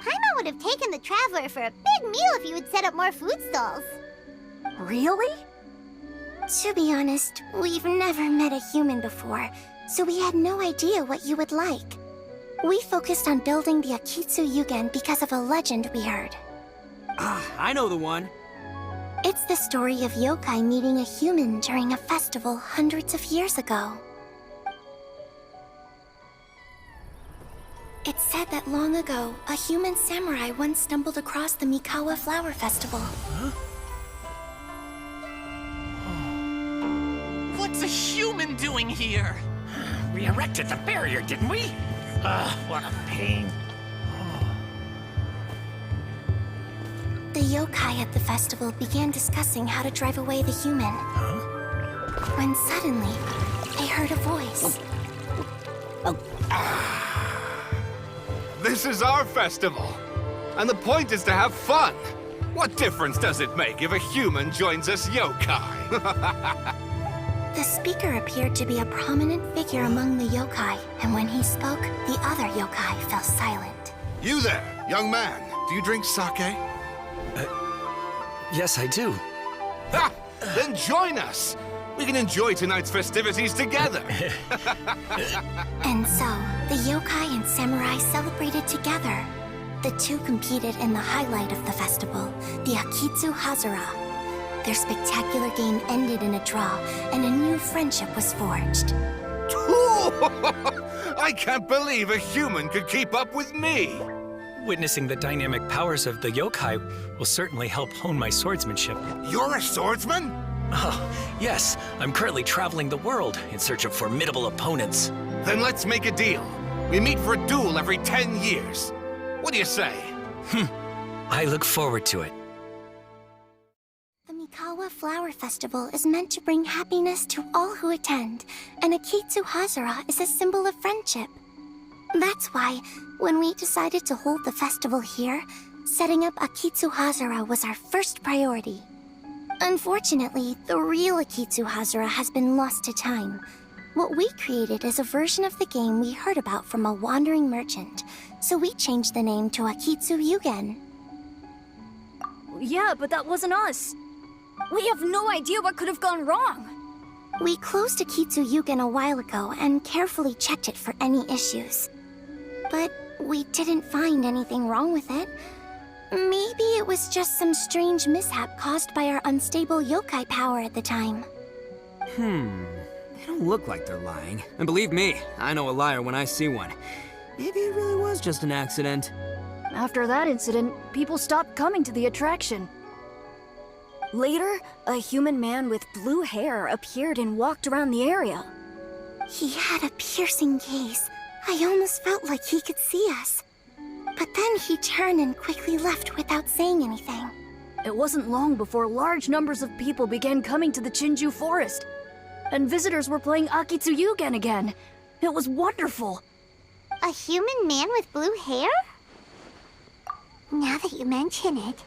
Paimon would have taken the Traveler for a big meal if you had set up more food stalls. Really? To be honest, we've never met a human before, so we had no idea what you would like. We focused on building the Akitsu Yugen because of a legend we heard. Ah, I know the one. It's the story of yokai meeting a human during a festival hundreds of years ago. It's said that long ago, a human samurai once stumbled across the Mikawa Flower Festival. What's a human doing here? We erected the barrier, didn't we? What a pain. The yokai at the festival began discussing how to drive away the human. When suddenly, they heard a voice. This is our festival, and the point is to have fun. What difference does it make if a human joins us yokai? The speaker appeared to be a prominent figure among the yokai, and when he spoke, the other yokai fell silent. You there, young man. Do you drink sake? Yes, I do. Ha! Then join us. We can enjoy tonight's festivities together. And so, the yokai and samurai celebrated together. The two competed in the highlight of the festival, the Akitsu Hazura. Their spectacular game ended in a draw, and a new friendship was forged. I can't believe a human could keep up with me. Witnessing the dynamic powers of the yokai will certainly help hone my swordsmanship. You're a swordsman? Oh, yes. I'm currently traveling the world in search of formidable opponents. Then let's make a deal. We meet for a duel every 10 years. What do you say? I look forward to it. The Mikawa Flower Festival is meant to bring happiness to all who attend, and Akitsu Hazura is a symbol of friendship. That's why, when we decided to hold the festival here, setting up Akitsu Hazara was our first priority. Unfortunately, the real Akitsu Hazara has been lost to time. What we created is a version of the game we heard about from a wandering merchant, so we changed the name to Akitsu Yugen. Yeah, but that wasn't us. We have no idea what could have gone wrong. We closed Akitsu Yugen a while ago and carefully checked it for any issues. But we didn't find anything wrong with it. Maybe it was just some strange mishap caused by our unstable yokai power at the time. They don't look like they're lying. And believe me, I know a liar when I see one. Maybe it really was just an accident. After that incident, people stopped coming to the attraction. Later, a human man with blue hair appeared and walked around the area. He had a piercing gaze. I almost felt like he could see us. But then he turned and quickly left without saying anything. It wasn't long before large numbers of people began coming to the Chinju forest. And visitors were playing Akitsu Yugen again. It was wonderful. A human man with blue hair? Now that you mention it,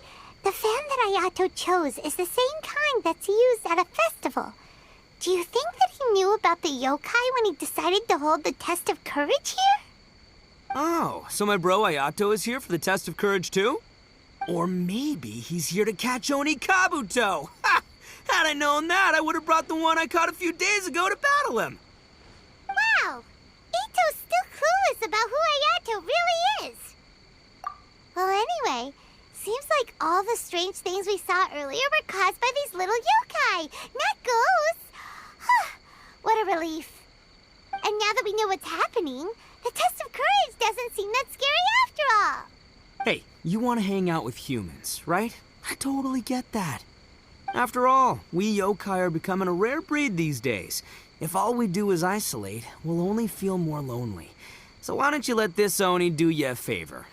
the fan that Ayato chose is the same kind that's used at a festival. Do you think that he knew about the yokai when he decided to hold the test of courage here? Oh, so my bro Ayato is here for the test of courage too? Or maybe he's here to catch Oni Kabuto! Ha! Had I known that, I would have brought the one I caught a few days ago to battle him! Wow! Ito's still clueless about who Ayato really is! Well, anyway, seems like all the strange things we saw earlier were caused by these little yokai, not ghosts! What a relief. And now that we know what's happening, the test of courage doesn't seem that scary after all. Hey, you want to hang out with humans, right? I totally get that. After all, we yokai are becoming a rare breed these days. If all we do is isolate, we'll only feel more lonely. So why don't you let this Oni do you a favor,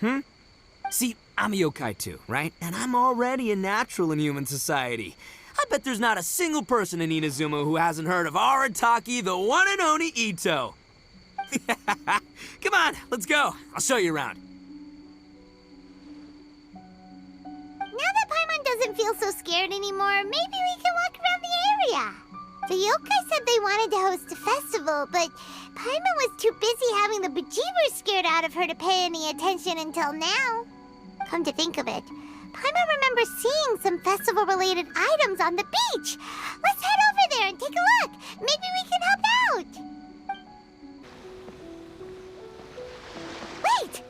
See, I'm a yokai too, right? And I'm already a natural in human society. I bet there's not a single person in Inazuma who hasn't heard of Arataki, the one and only Ito. Come on, let's go. I'll show you around. Now that Paimon doesn't feel so scared anymore, maybe we can walk around the area. The yokai said they wanted to host a festival, but Paimon was too busy having the bejeebers scared out of her to pay any attention until now. Come to think of it, Paimon remembers seeing some festival-related items on the beach. Let's head over there and take a look. Maybe we can help out. Wait!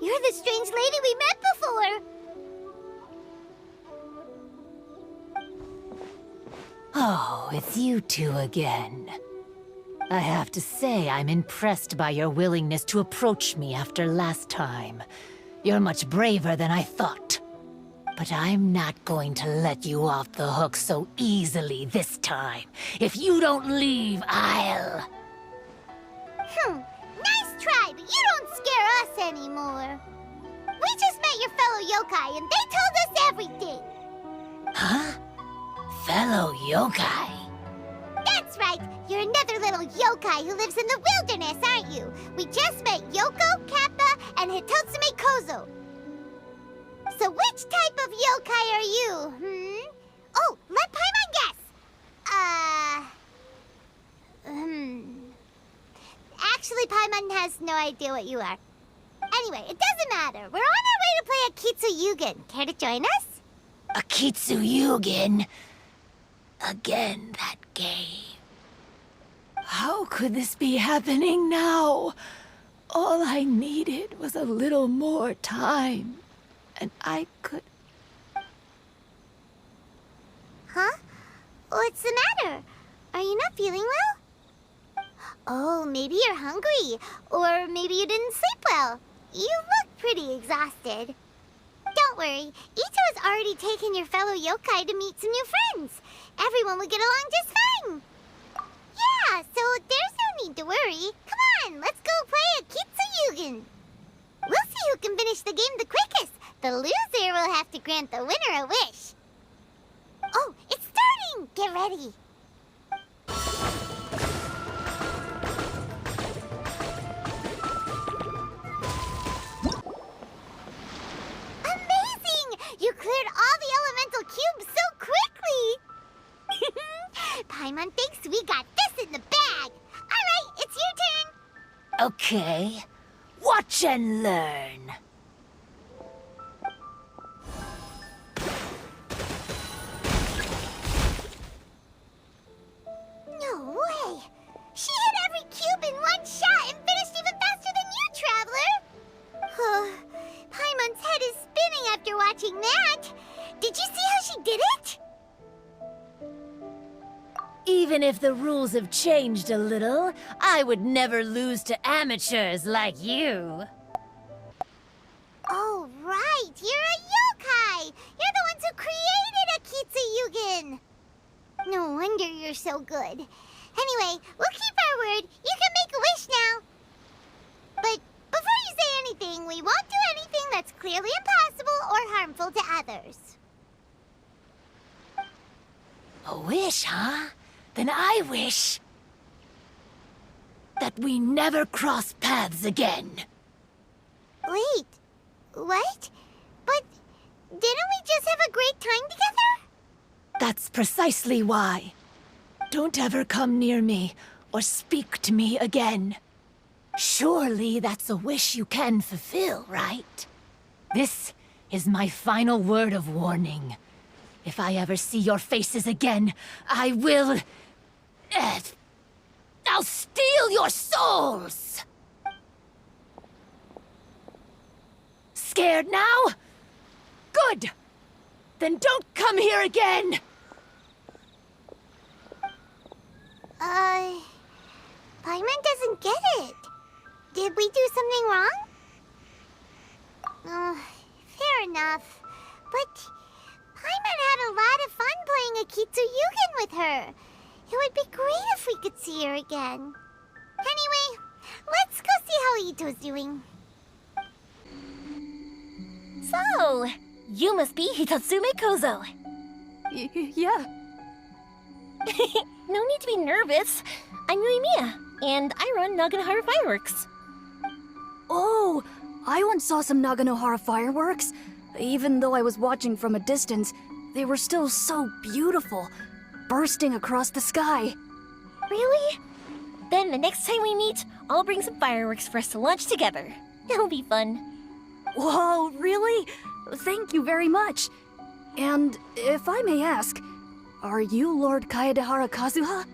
You're the strange lady we met before. Oh, it's you two again. I have to say, I'm impressed by your willingness to approach me after last time. You're much braver than I thought. But I'm not going to let you off the hook so easily this time. If you don't leave, I'll... Nice try, but you don't scare us anymore. We just met your fellow yokai, and they told us everything. Huh? Fellow yokai? That's right. You're another little yokai who lives in the wilderness, aren't you? We just met Yoko, Kappa, and Hitotsume Kozo. So which type of yokai are you, Oh, let Paimon guess. Actually, Paimon has no idea what you are. Anyway, it doesn't matter. We're on our way to play Akitsu Yugen. Care to join us? Akitsu Yugen? Again, that game. How could this be happening now? All I needed was a little more time. And I could... Huh? What's the matter? Are you not feeling well? Oh, maybe you're hungry. Or maybe you didn't sleep well. You look pretty exhausted. Don't worry. Ito has already taken your fellow yokai to meet some new friends. Everyone will get along just fine. Yeah, so there's no need to worry. Come on, let's go play Akitsu Yugen. We'll see who can finish the game the quickest. The loser will have to grant the winner a wish. Oh, it's starting! Get ready. Paimon thinks we got this in the bag. Alright, it's your turn. Okay. Watch and learn. No way. She hit every cube in one shot and finished even faster than you, Traveler. Paimon's head is spinning after watching that. Did you see how she did it? Even if the rules have changed a little, I would never lose to amateurs like you. Oh, right. You're a yokai. You're the ones who created Akitsu Yugen. No wonder you're so good. Anyway, we'll keep our word. You can make a wish now. But before you say anything, we won't do anything that's clearly impossible or harmful to others. A wish, huh? Then I wish that we never cross paths again. Wait, what? But didn't we just have a great time together? That's precisely why. Don't ever come near me or speak to me again. Surely that's a wish you can fulfill, right? This is my final word of warning. If I ever see your faces again, I will... I'll steal your souls! Scared now? Good! Then don't come here again! Paimon doesn't get it. Did we do something wrong? Fair enough. But Paimon had a lot of fun playing Akitsu Yugen with her. It would be great if we could see her again. Anyway, let's go see how Ito's doing. So, you must be Hitatsume Kozo. Yeah. No need to be nervous. I'm Yuimiya, and I run Naganohara Fireworks. Oh, I once saw some Naganohara fireworks. Even though I was watching from a distance, they were still so beautiful, bursting across the sky. Really? Then the next time we meet, I'll bring some fireworks for us to launch together. It'll be fun. Whoa, really? Thank you very much. And if I may ask, are you Lord Kaedehara Kazuha?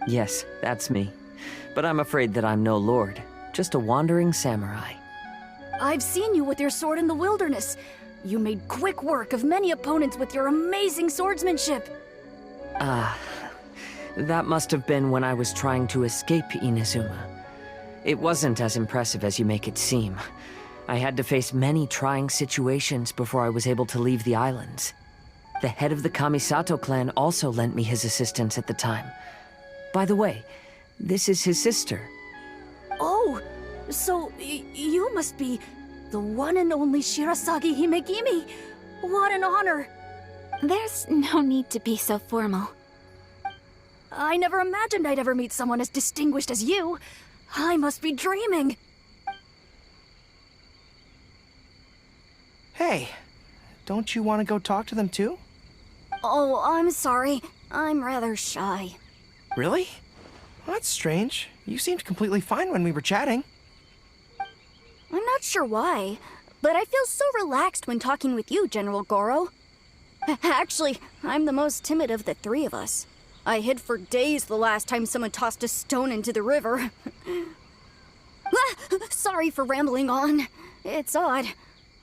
Yes, that's me. But I'm afraid that I'm no lord, just a wandering samurai. I've seen you with your sword in the wilderness. You made quick work of many opponents with your amazing swordsmanship. That must have been when I was trying to escape Inazuma. It wasn't as impressive as you make it seem. I had to face many trying situations before I was able to leave the islands. The head of the Kamisato clan also lent me his assistance at the time. By the way, this is his sister. Oh, so you must be the one and only Shirasagi Himegimi. What an honor. There's no need to be so formal. I never imagined I'd ever meet someone as distinguished as you. I must be dreaming. Hey, don't you want to go talk to them too? Oh, I'm sorry. I'm rather shy. Really? Well, that's strange. You seemed completely fine when we were chatting. I'm not sure why, but I feel so relaxed when talking with you, General Goro. Actually, I'm the most timid of the three of us. I hid for days the last time someone tossed a stone into the river. Sorry for rambling on. It's odd.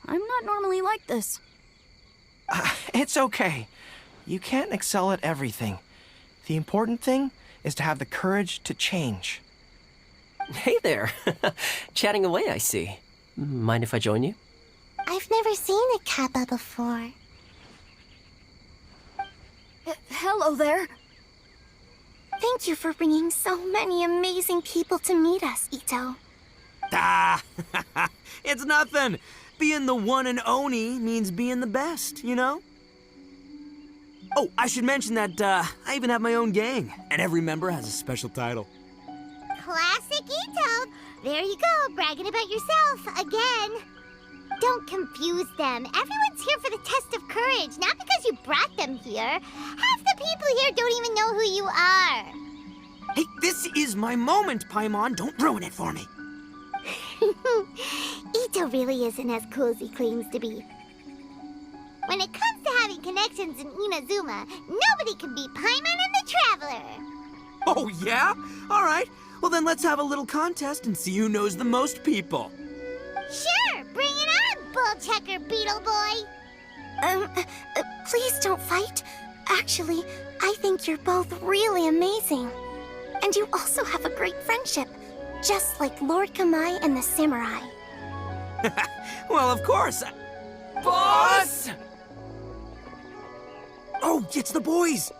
I'm not normally like this. It's okay. You can't excel at everything. The important thing is to have the courage to change. Hey there. Chatting away, I see. Mind if I join you? I've never seen a Kappa before. Hello there. Thank you for bringing so many amazing people to meet us, Ito. It's nothing. Being the one and only means being the best, you know? Oh, I should mention that I even have my own gang, and every member has a special title. Classic Ito. There you go, bragging about yourself again. don't confuse them. Everyone's here for the test of courage, not because you brought them here. Half the people here don't even know who you are. Hey, this is my moment, Paimon. Don't ruin it for me. Ito really isn't as cool as he claims to be. When it comes to having connections in Inazuma, nobody can beat Paimon and the Traveler. Oh, yeah? All right. Well, then let's have a little contest and see who knows the most people. Sure, bring it on, Bull Checker Beetle Boy. Please don't fight. Actually, I think you're both really amazing. And you also have a great friendship, just like Lord Kamai and the Samurai. Well, of course. Boss! Oh, it's the boys!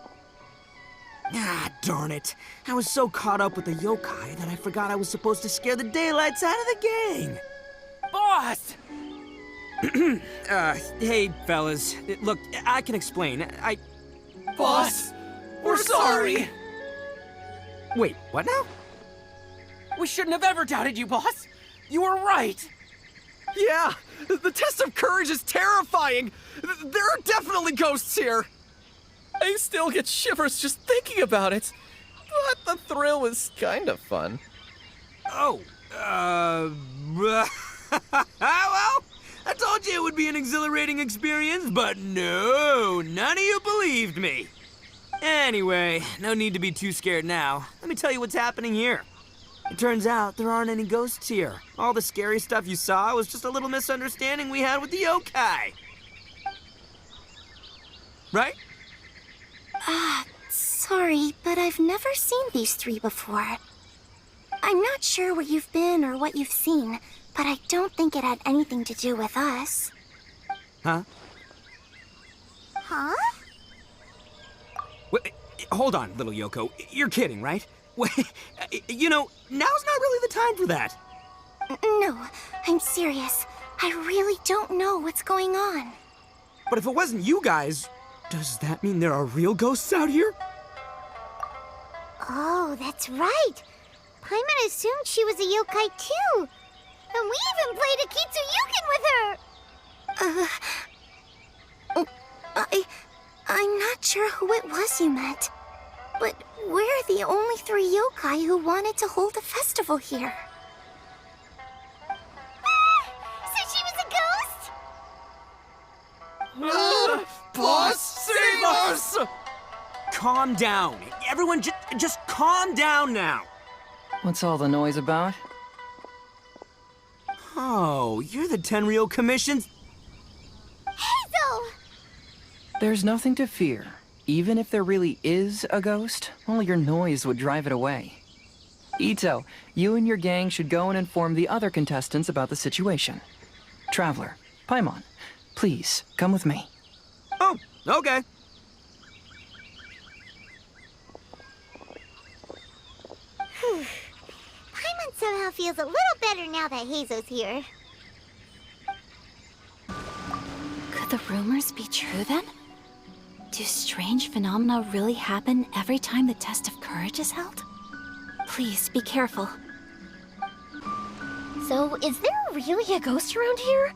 Ah, darn it. I was so caught up with the yokai that I forgot I was supposed to scare the daylights out of the gang. Boss! Hey, fellas. Look, I can explain. Boss, we're sorry. Wait, what now? We shouldn't have ever doubted you, boss. You were right. Yeah, the test of courage is terrifying. There are definitely ghosts here. I still get shivers just thinking about it. But the thrill was kind of fun. Oh, well, I told you it would be an exhilarating experience, but no, none of you believed me. Anyway, no need to be too scared now. Let me tell you what's happening here. It turns out there aren't any ghosts here. All the scary stuff you saw was just a little misunderstanding we had with the yokai. Right? Sorry, but I've never seen these three before. I'm not sure where you've been or what you've seen, but I don't think it had anything to do with us. Huh? Huh? Wait, hold on, little Yoko. You're kidding, right? Wait, you know, now's not really the time for that. No, I'm serious. I really don't know what's going on. But if it wasn't you guys, does that mean there are real ghosts out here? Oh, that's right. Paimon assumed she was a yokai too. And we even played a Kitsuyukin with her. I'm not sure who it was you met. But we're the only three yokai who wanted to hold a festival here. So she was a ghost? Boss, save us! Calm down. Everyone just calm down now. What's all the noise about? Oh, you're the Tenryou Commission's... Hazel! There's nothing to fear. Even if there really is a ghost, all your noise would drive it away. Ito, you and your gang should go and inform the other contestants about the situation. Traveler, Paimon, please, come with me. Oh, okay. Paimon somehow feels a little better now that Hazo's here. Could the rumors be true then? Do strange phenomena really happen every time the test of courage is held? Please be careful. So, is there really a ghost around here?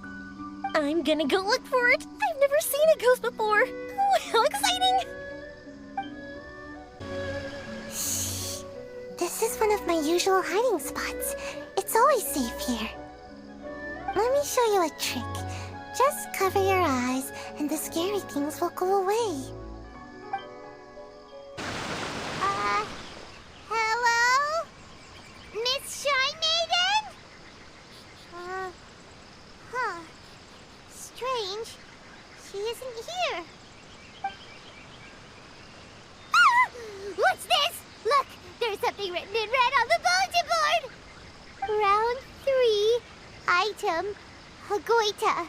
I'm gonna go look for it. I've never seen a ghost before. Oh, how exciting! This is one of my usual hiding spots. It's always safe here. Let me show you a trick. Just cover your eyes, and the scary things will go away. Hello? Miss Shy Maiden? Strange. She isn't here. Ah! What's this? Look, there's something written in red on the bulletin board. Round 3, item, Hagoita.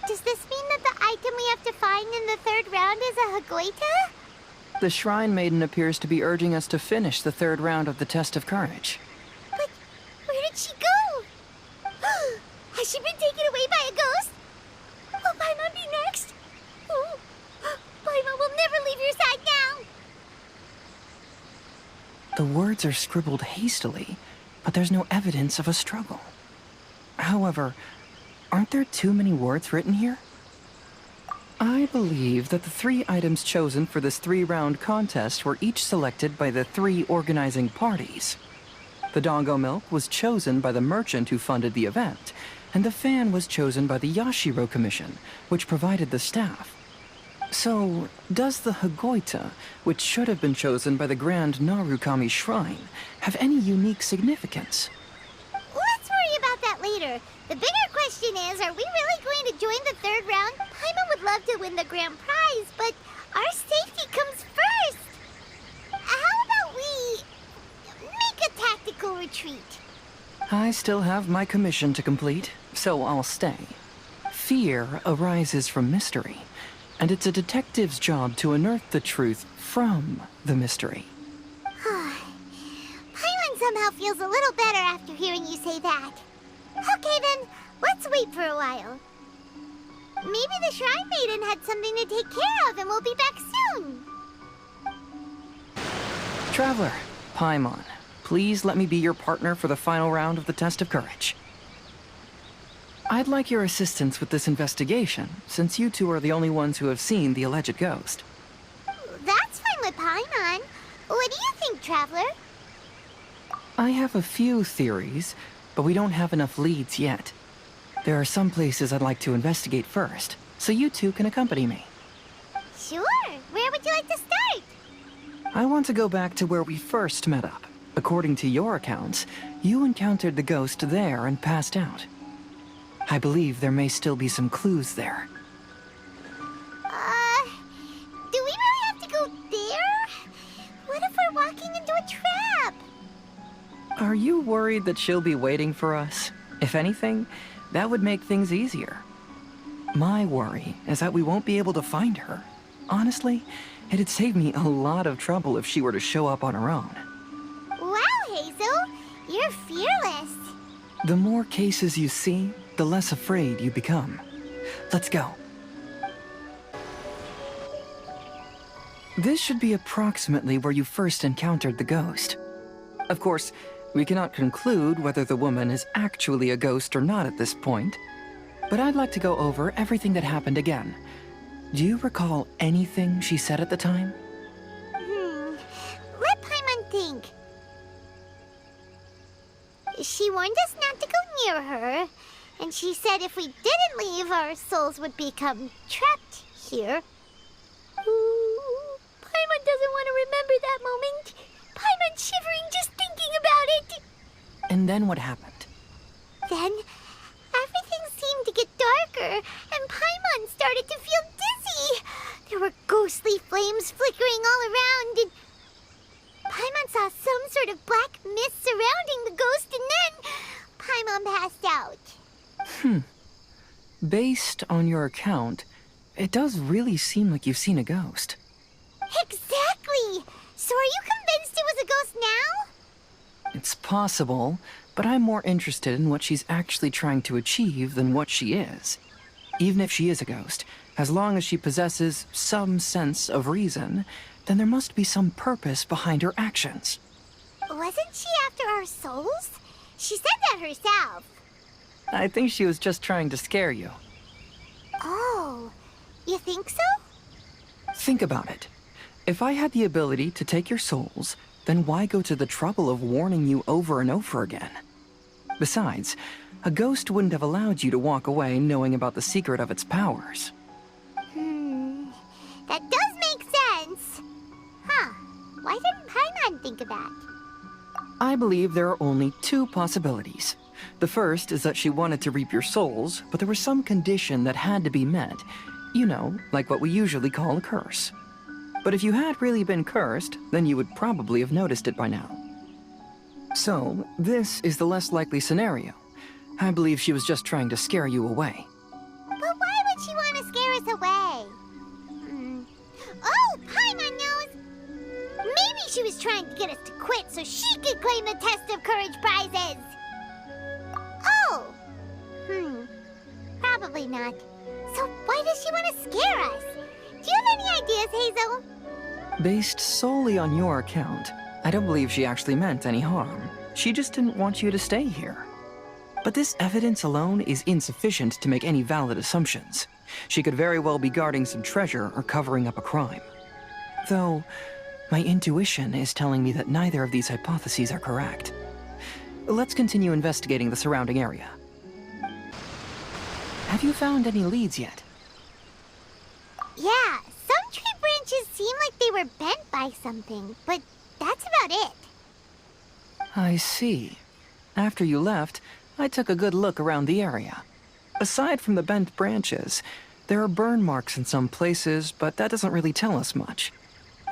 Does this mean that the item we have to find in the 3rd round is a Hagoita? The Shrine Maiden appears to be urging us to finish the 3rd round of the Test of Courage. But where did she go? Has she been taken away by a ghost? Will Paimon be next? Oh, Paimon will never leave your side now. The words are scribbled hastily, but there's no evidence of a struggle. However, Aren't there too many words written here? I believe that the 3 items chosen for this 3-round contest were each selected by the 3 organizing parties. The Dongo Milk was chosen by the merchant who funded the event, and the fan was chosen by the Yashiro Commission, which provided the staff. So, does the Hagoita, which should have been chosen by the Grand Narukami Shrine, have any unique significance? Let's worry about that later. The bigger question is, are we really going to join the 3rd round? Paimon would love to win the grand prize, but our safety comes first. How about we make a tactical retreat? I still have my commission to complete, so I'll stay. Fear arises from mystery, and it's a detective's job to unearth the truth from the mystery. Paimon somehow feels a little better after hearing you say that. Okay then, let's wait for a while. Maybe the Shrine Maiden had something to take care of and we'll be back soon. Traveler, Paimon, please let me be your partner for the final round of the test of courage. I'd like your assistance with this investigation, since you two are the only ones who have seen the alleged ghost. That's fine with Paimon. What do you think, Traveler? I have a few theories, but we don't have enough leads yet. There are some places I'd like to investigate first, so you two can accompany me. Sure. Where would you like to start? I want to go back to where we first met up. According to your accounts, you encountered the ghost there and passed out. I believe there may still be some clues there. Do we really have to go there? What if we're walking into a trap? Are you worried that she'll be waiting for us? If anything, that would make things easier. My worry is that we won't be able to find her. Honestly, it'd save me a lot of trouble if she were to show up on her own. Wow, Hazel, you're fearless. The more cases you see, the less afraid you become. Let's go. This should be approximately where you first encountered the ghost. Of course, we cannot conclude whether the woman is actually a ghost or not at this point, but I'd like to go over everything that happened again. Do you recall anything she said at the time? Let Paimon think. She warned us not to go near her, and she said if we didn't leave, our souls would become trapped here. Ooh, Paimon doesn't want to remember that moment. Paimon's shivering just thinking about it. And then what happened? Then, everything seemed to get darker, and Paimon started to feel dizzy. There were ghostly flames flickering all around, and Paimon saw some sort of black mist surrounding the ghost, and then Paimon passed out. Based on your account, it does really seem like you've seen a ghost. Exactly! So are you convinced it was a ghost now? It's possible, but I'm more interested in what she's actually trying to achieve than what she is. Even if she is a ghost, as long as she possesses some sense of reason, then there must be some purpose behind her actions. Wasn't she after our souls? She said that herself. I think she was just trying to scare you. Oh, you think so? Think about it. If I had the ability to take your souls, then why go to the trouble of warning you over and over again? Besides, a ghost wouldn't have allowed you to walk away knowing about the secret of its powers. That does make sense. Huh. Why didn't Paimon think of that? I believe there are only 2 possibilities. The first is that she wanted to reap your souls, but there was some condition that had to be met. You know, like what we usually call a curse. But if you had really been cursed, then you would probably have noticed it by now. So, this is the less likely scenario. I believe she was just trying to scare you away. But why would she want to scare us away? Oh, Paimon knows! Maybe she was trying to get us to quit so she could claim the Test of Courage prizes! Oh! Probably not. So why does she want to scare us? Do you have any ideas, Hazel? Based solely on your account, I don't believe she actually meant any harm. She just didn't want you to stay here. But this evidence alone is insufficient to make any valid assumptions. She could very well be guarding some treasure or covering up a crime. Though, my intuition is telling me that neither of these hypotheses are correct. Let's continue investigating the surrounding area. Have you found any leads yet? Yeah, some tree branches seem like they were bent by something, but that's about it. I see. After you left, I took a good look around the area. Aside from the bent branches, there are burn marks in some places, but that doesn't really tell us much.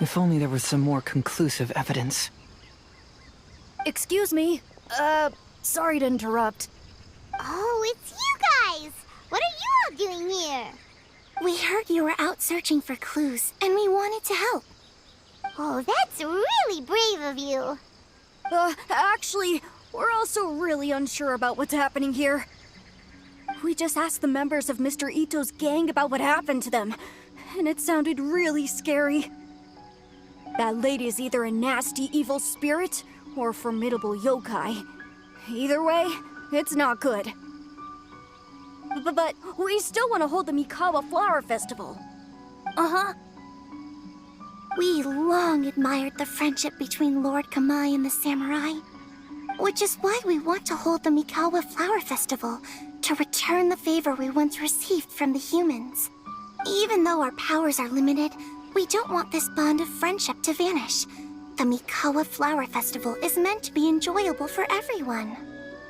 If only there was some more conclusive evidence. Excuse me. Sorry to interrupt. Oh, it's you guys! What are you all doing here? We heard you were out searching for clues, and we wanted to help. Oh, that's really brave of you. Actually, we're also really unsure about what's happening here. We just asked the members of Mr. Ito's gang about what happened to them, and it sounded really scary. That lady is either a nasty evil spirit or a formidable yokai. Either way, it's not good. But we still want to hold the Mikawa Flower Festival. Uh-huh. We long admired the friendship between Lord Kamai and the samurai, which is why we want to hold the Mikawa Flower Festival to return the favor we once received from the humans. Even though our powers are limited, we don't want this bond of friendship to vanish. The Mikawa Flower Festival is meant to be enjoyable for everyone.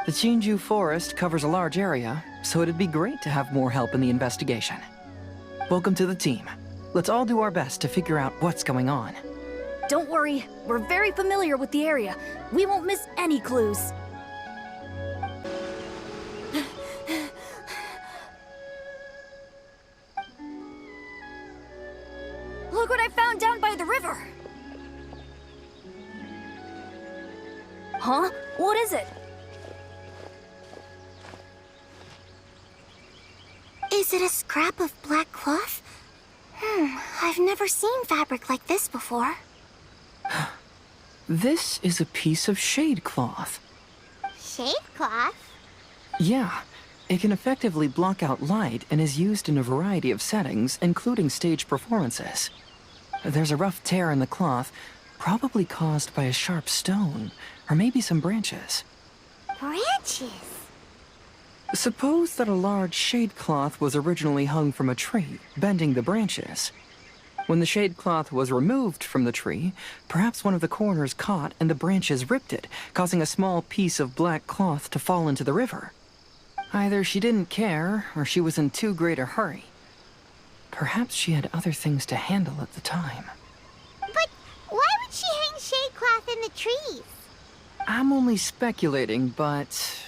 The Chinju Forest covers a large area, so it'd be great to have more help in the investigation. Welcome to the team. Let's all do our best to figure out what's going on. Don't worry, we're very familiar with the area. We won't miss any clues. Look what I found down by the river! Huh? What is it? Is it a scrap of black cloth? I've never seen fabric like this before. This is a piece of shade cloth. Shade cloth? Yeah, it can effectively block out light and is used in a variety of settings, including stage performances. There's a rough tear in the cloth, probably caused by a sharp stone, or maybe some branches. Branches? Suppose that a large shade cloth was originally hung from a tree, bending the branches. When the shade cloth was removed from the tree, perhaps one of the corners caught and the branches ripped it, causing a small piece of black cloth to fall into the river. Either she didn't care, or she was in too great a hurry. Perhaps she had other things to handle at the time. But why would she hang shade cloth in the trees? I'm only speculating, but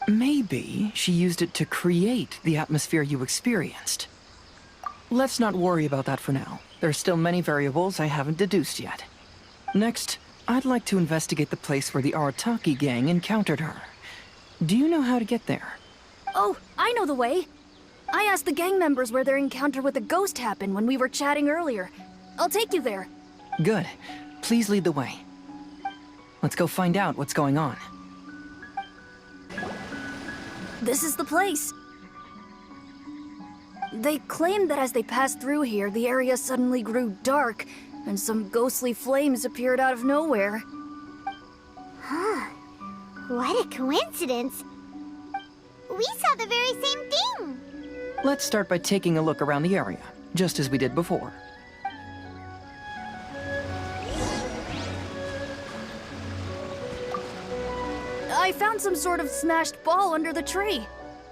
maybe she used it to create the atmosphere you experienced. Let's not worry about that for now. There are still many variables I haven't deduced yet. Next, I'd like to investigate the place where the Arataki gang encountered her. Do you know how to get there? Oh, I know the way. I asked the gang members where their encounter with the ghost happened when we were chatting earlier. I'll take you there. Good. Please lead the way. Let's go find out what's going on. This is the place. They claimed that as they passed through here, the area suddenly grew dark, and some ghostly flames appeared out of nowhere. Huh. What a coincidence. We saw the very same thing. Let's start by taking a look around the area, just as we did before. I found some sort of smashed ball under the tree.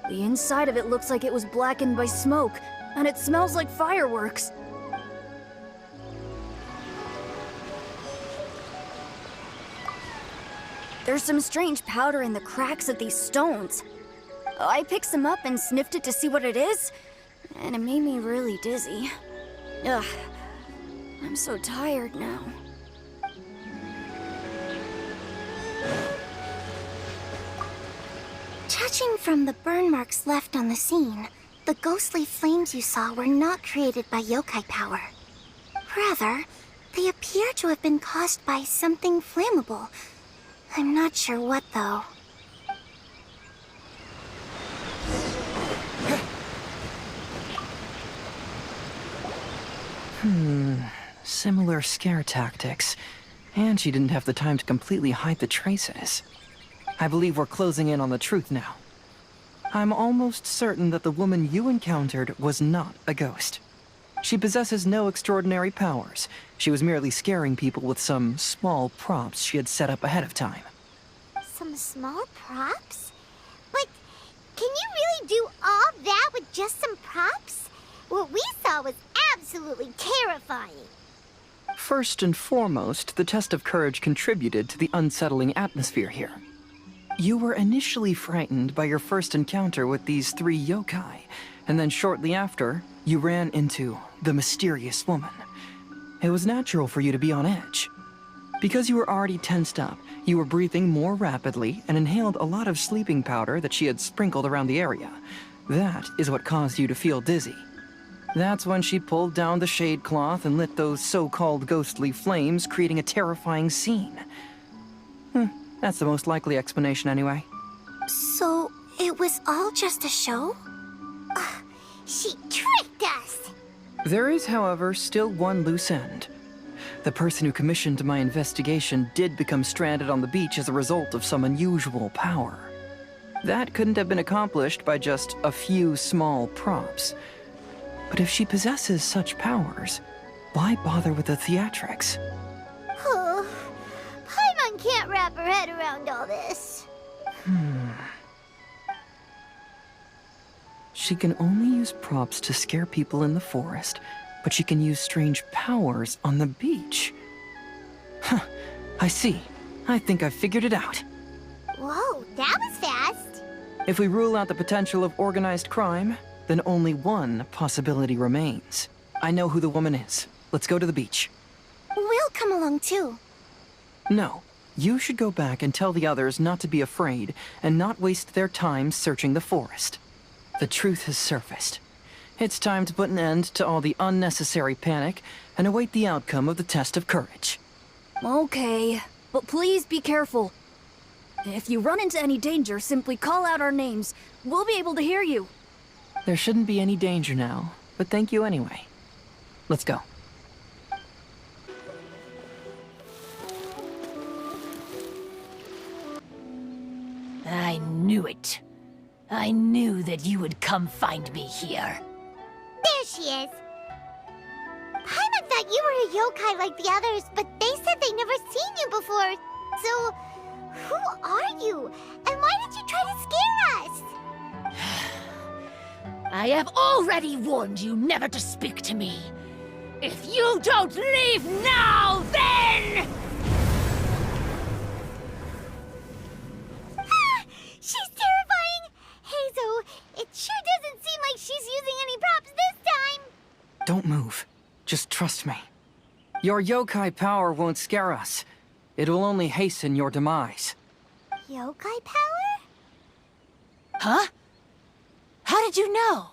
The inside of it looks like it was blackened by smoke, and it smells like fireworks. There's some strange powder in the cracks of these stones. I picked some up and sniffed it to see what it is, and it made me really dizzy. Ugh, I'm so tired now. Judging from the burn marks left on the scene, the ghostly flames you saw were not created by yokai power. Rather, they appear to have been caused by something flammable. I'm not sure what, though. Similar scare tactics. And she didn't have the time to completely hide the traces. I believe we're closing in on the truth now. I'm almost certain that the woman you encountered was not a ghost. She possesses no extraordinary powers. She was merely scaring people with some small props she had set up ahead of time. Some small props? But can you really do all that with just some props? What we saw was absolutely terrifying. First and foremost, the test of courage contributed to the unsettling atmosphere here. You were initially frightened by your first encounter with these 3 yokai, and then shortly after, you ran into the mysterious woman. It was natural for you to be on edge. Because you were already tensed up, you were breathing more rapidly and inhaled a lot of sleeping powder that she had sprinkled around the area. That is what caused you to feel dizzy. That's when she pulled down the shade cloth and lit those so-called ghostly flames, creating a terrifying scene. That's the most likely explanation anyway. So, it was all just a show? She tricked us! There is, however, still one loose end. The person who commissioned my investigation did become stranded on the beach as a result of some unusual power. That couldn't have been accomplished by just a few small props. But if she possesses such powers, why bother with the theatrics? Oh, Paimon can't wrap her head around all this. She can only use props to scare people in the forest, but she can use strange powers on the beach. Huh, I see. I think I've figured it out. Whoa, that was fast. If we rule out the potential of organized crime, then only one possibility remains. I know who the woman is. Let's go to the beach. We'll come along too. No, you should go back and tell the others not to be afraid and not waste their time searching the forest. The truth has surfaced. It's time to put an end to all the unnecessary panic and await the outcome of the test of courage. Okay, but please be careful. If you run into any danger, simply call out our names. We'll be able to hear you. There shouldn't be any danger now, but thank you anyway. Let's go. I knew it. I knew that you would come find me here. There she is. Paimon thought you were a yokai like the others, but they said they never seen you before. So, who are you? And why did you try to scare us? I have already warned you never to speak to me. If you don't leave now, then... She's terrifying! Hazel, it sure doesn't seem like she's using any props this time! Don't move. Just trust me. Your yokai power won't scare us. It will only hasten your demise. Yokai power? Huh? How did you know?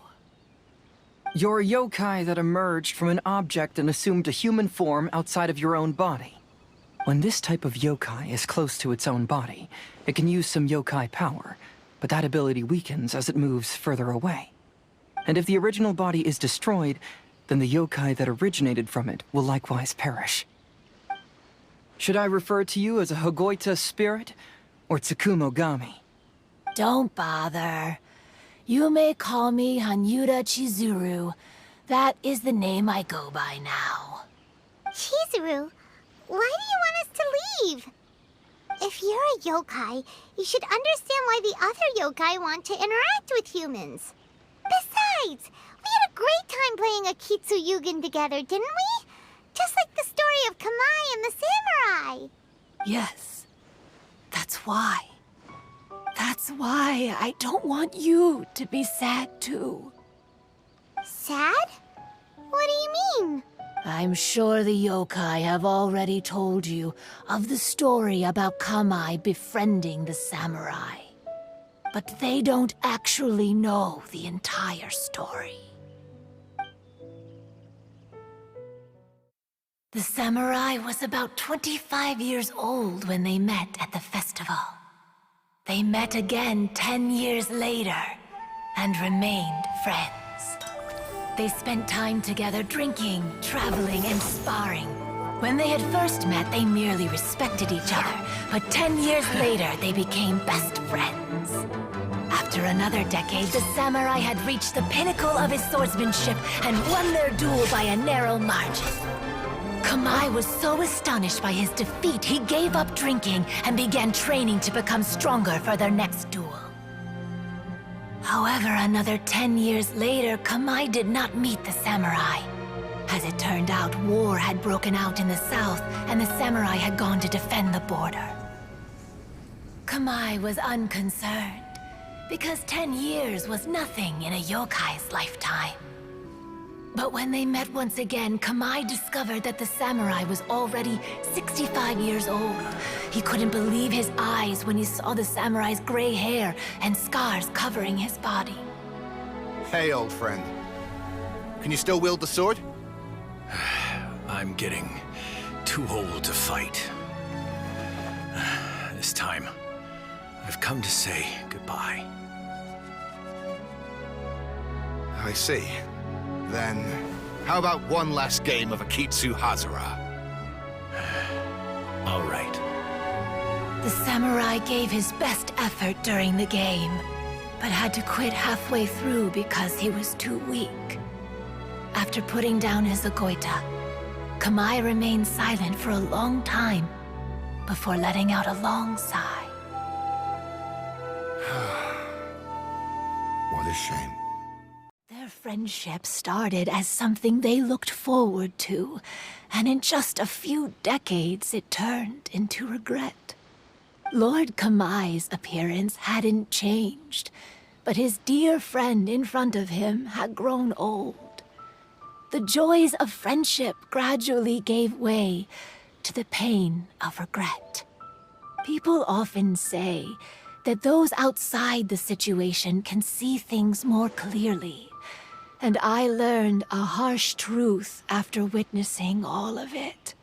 You're a yokai that emerged from an object and assumed a human form outside of your own body. When this type of yokai is close to its own body, it can use some yokai power, but that ability weakens as it moves further away. And if the original body is destroyed, then the yokai that originated from it will likewise perish. Should I refer to you as a Hagoita spirit or Tsukumogami? Don't bother. You may call me Hanyuda Chizuru. That is the name I go by now. Chizuru, why do you want us to leave? If you're a yokai, you should understand why the other yokai want to interact with humans. Besides, we had a great time playing Akitsu Yugen together, didn't we? Just like the story of Kamai and the samurai. Yes. That's why. That's why I don't want you to be sad too. Sad? What do you mean? I'm sure the yokai have already told you of the story about Kamai befriending the samurai. But they don't actually know the entire story. The samurai was about 25 years old when they met at the festival. They met again 10 years later and remained friends. They spent time together drinking, traveling, and sparring. When they had first met, they merely respected each other, but 10 years later, they became best friends. After another decade, the samurai had reached the pinnacle of his swordsmanship and won their duel by a narrow margin. Kamai was so astonished by his defeat, he gave up drinking and began training to become stronger for their next duel. However, another 10 years later, Kamai did not meet the samurai. As it turned out, war had broken out in the south, and the samurai had gone to defend the border. Kamai was unconcerned, because 10 years was nothing in a yokai's lifetime. But when they met once again, Kamai discovered that the samurai was already 65 years old. He couldn't believe his eyes when he saw the samurai's gray hair and scars covering his body. Hey, old friend. Can you still wield the sword? I'm getting too old to fight. This time, I've come to say goodbye. I see. Then, how about one last game of Akitsu Hazura? All right. The samurai gave his best effort during the game, but had to quit halfway through because he was too weak. After putting down his agoita, Kamai remained silent for a long time before letting out a long sigh. What a shame. Their friendship started as something they looked forward to, and in just a few decades it turned into regret. Lord Kamai's appearance hadn't changed, but his dear friend in front of him had grown old. The joys of friendship gradually gave way to the pain of regret. People often say that those outside the situation can see things more clearly, and I learned a harsh truth after witnessing all of it.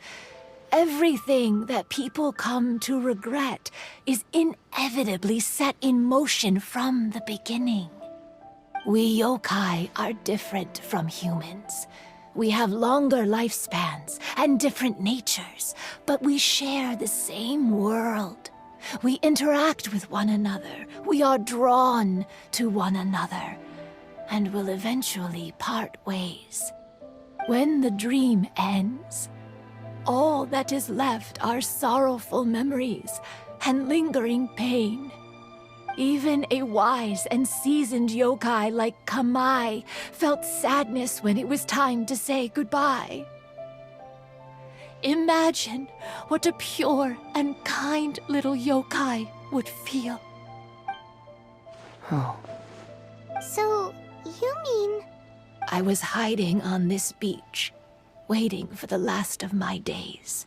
Everything that people come to regret is inevitably set in motion from the beginning. We yokai are different from humans. We have longer lifespans and different natures, but we share the same world. We interact with one another. We are drawn to one another, and will eventually part ways. When the dream ends, all that is left are sorrowful memories and lingering pain. Even a wise and seasoned yokai like Kamai felt sadness when it was time to say goodbye. Imagine what a pure and kind little yokai would feel. Oh. So, you mean... I was hiding on this beach, waiting for the last of my days.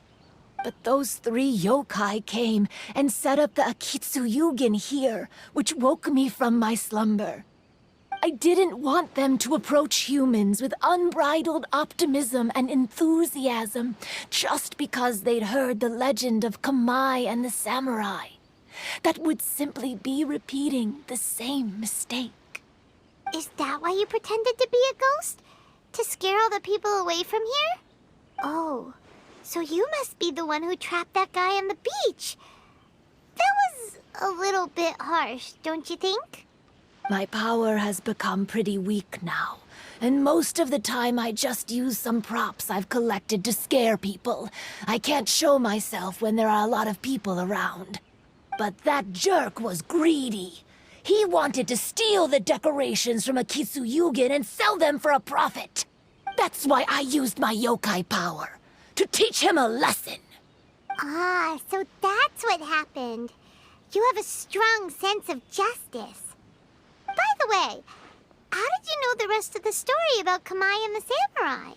But those 3 yokai came and set up the Akitsu Yugen here, which woke me from my slumber. I didn't want them to approach humans with unbridled optimism and enthusiasm just because they'd heard the legend of Kamai and the samurai. That would simply be repeating the same mistake. Is that why you pretended to be a ghost? To scare all the people away from here? Oh, so you must be the one who trapped that guy on the beach. That was a little bit harsh, don't you think? My power has become pretty weak now, and most of the time I just use some props I've collected to scare people. I can't show myself when there are a lot of people around. But that jerk was greedy. He wanted to steal the decorations from Akitsu Yugen and sell them for a profit. That's why I used my yokai power, to teach him a lesson. Ah, so that's what happened. You have a strong sense of justice. By the way, how did you know the rest of the story about Kamai and the samurai?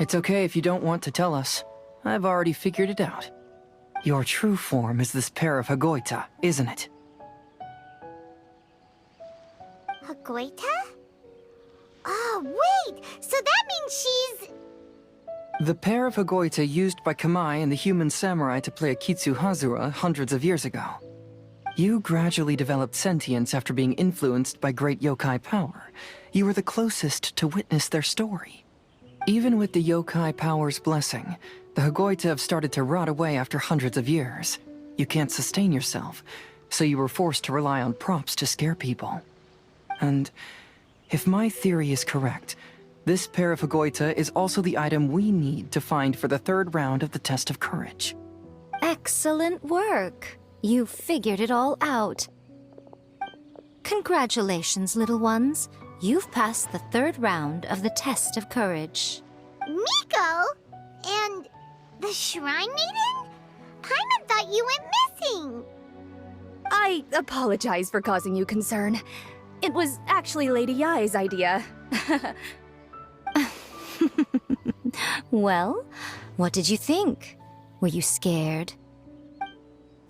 It's okay if you don't want to tell us. I've already figured it out. Your true form is this pair of Hagoita, isn't it? Hagoita? Oh, wait! So that means she's... The pair of Hagoita used by Kamai and the human samurai to play Akitsu Hazura hundreds of years ago. You gradually developed sentience after being influenced by great yokai power. You were the closest to witness their story. Even with the yokai power's blessing, the Hagoita have started to rot away after hundreds of years. You can't sustain yourself, so you were forced to rely on props to scare people. And if my theory is correct, this pair of Hagoita is also the item we need to find for the third round of the test of courage. Excellent work. You figured it all out. Congratulations, little ones. You've passed the third round of the test of courage. Miko? And the Shrine Maiden? Paimon thought you went missing. I apologize for causing you concern. It was actually Lady Yai's idea. Well, what did you think? Were you scared?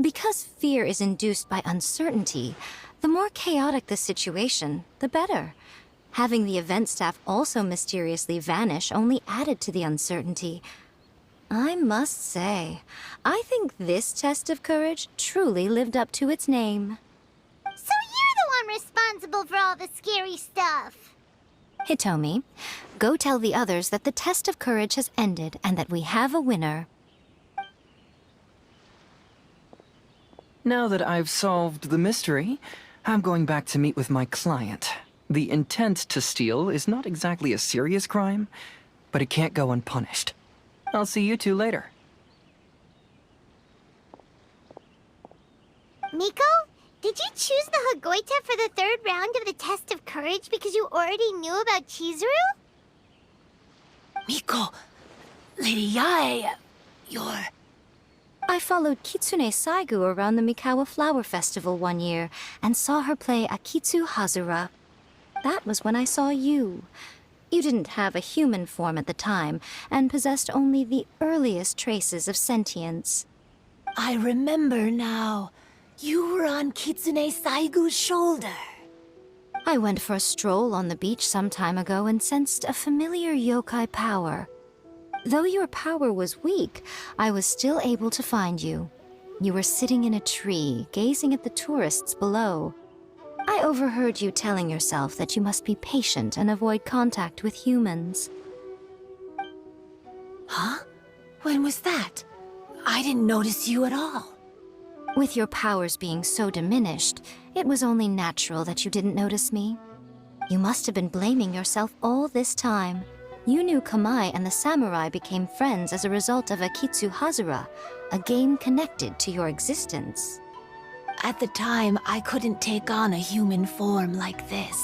Because fear is induced by uncertainty, the more chaotic the situation, the better. Having the event staff also mysteriously vanish only added to the uncertainty. I must say, I think this test of courage truly lived up to its name. So you're the one responsible for all the scary stuff. Hitomi, go tell the others that the test of courage has ended and that we have a winner. Now that I've solved the mystery, I'm going back to meet with my client. The intent to steal is not exactly a serious crime, but it can't go unpunished. I'll see you two later. Miko, did you choose the Hagoita for the third round of the test of courage because you already knew about Chizuru? Miko, Lady Yai, you're... I followed Kitsune Saigu around the Mikawa Flower Festival one year and saw her play Akitsu Hazura. That was when I saw you. You didn't have a human form at the time and possessed only the earliest traces of sentience. I remember now. You were on Kitsune Saigu's shoulder. I went for a stroll on the beach some time ago and sensed a familiar yokai power. Though your power was weak, I was still able to find you. You were sitting in a tree, gazing at the tourists below. I overheard you telling yourself that you must be patient and avoid contact with humans. Huh? When was that? I didn't notice you at all. With your powers being so diminished, it was only natural that you didn't notice me. You must have been blaming yourself all this time. You knew Kamai and the samurai became friends as a result of Akitsu Hazura, a game connected to your existence. At the time, I couldn't take on a human form like this.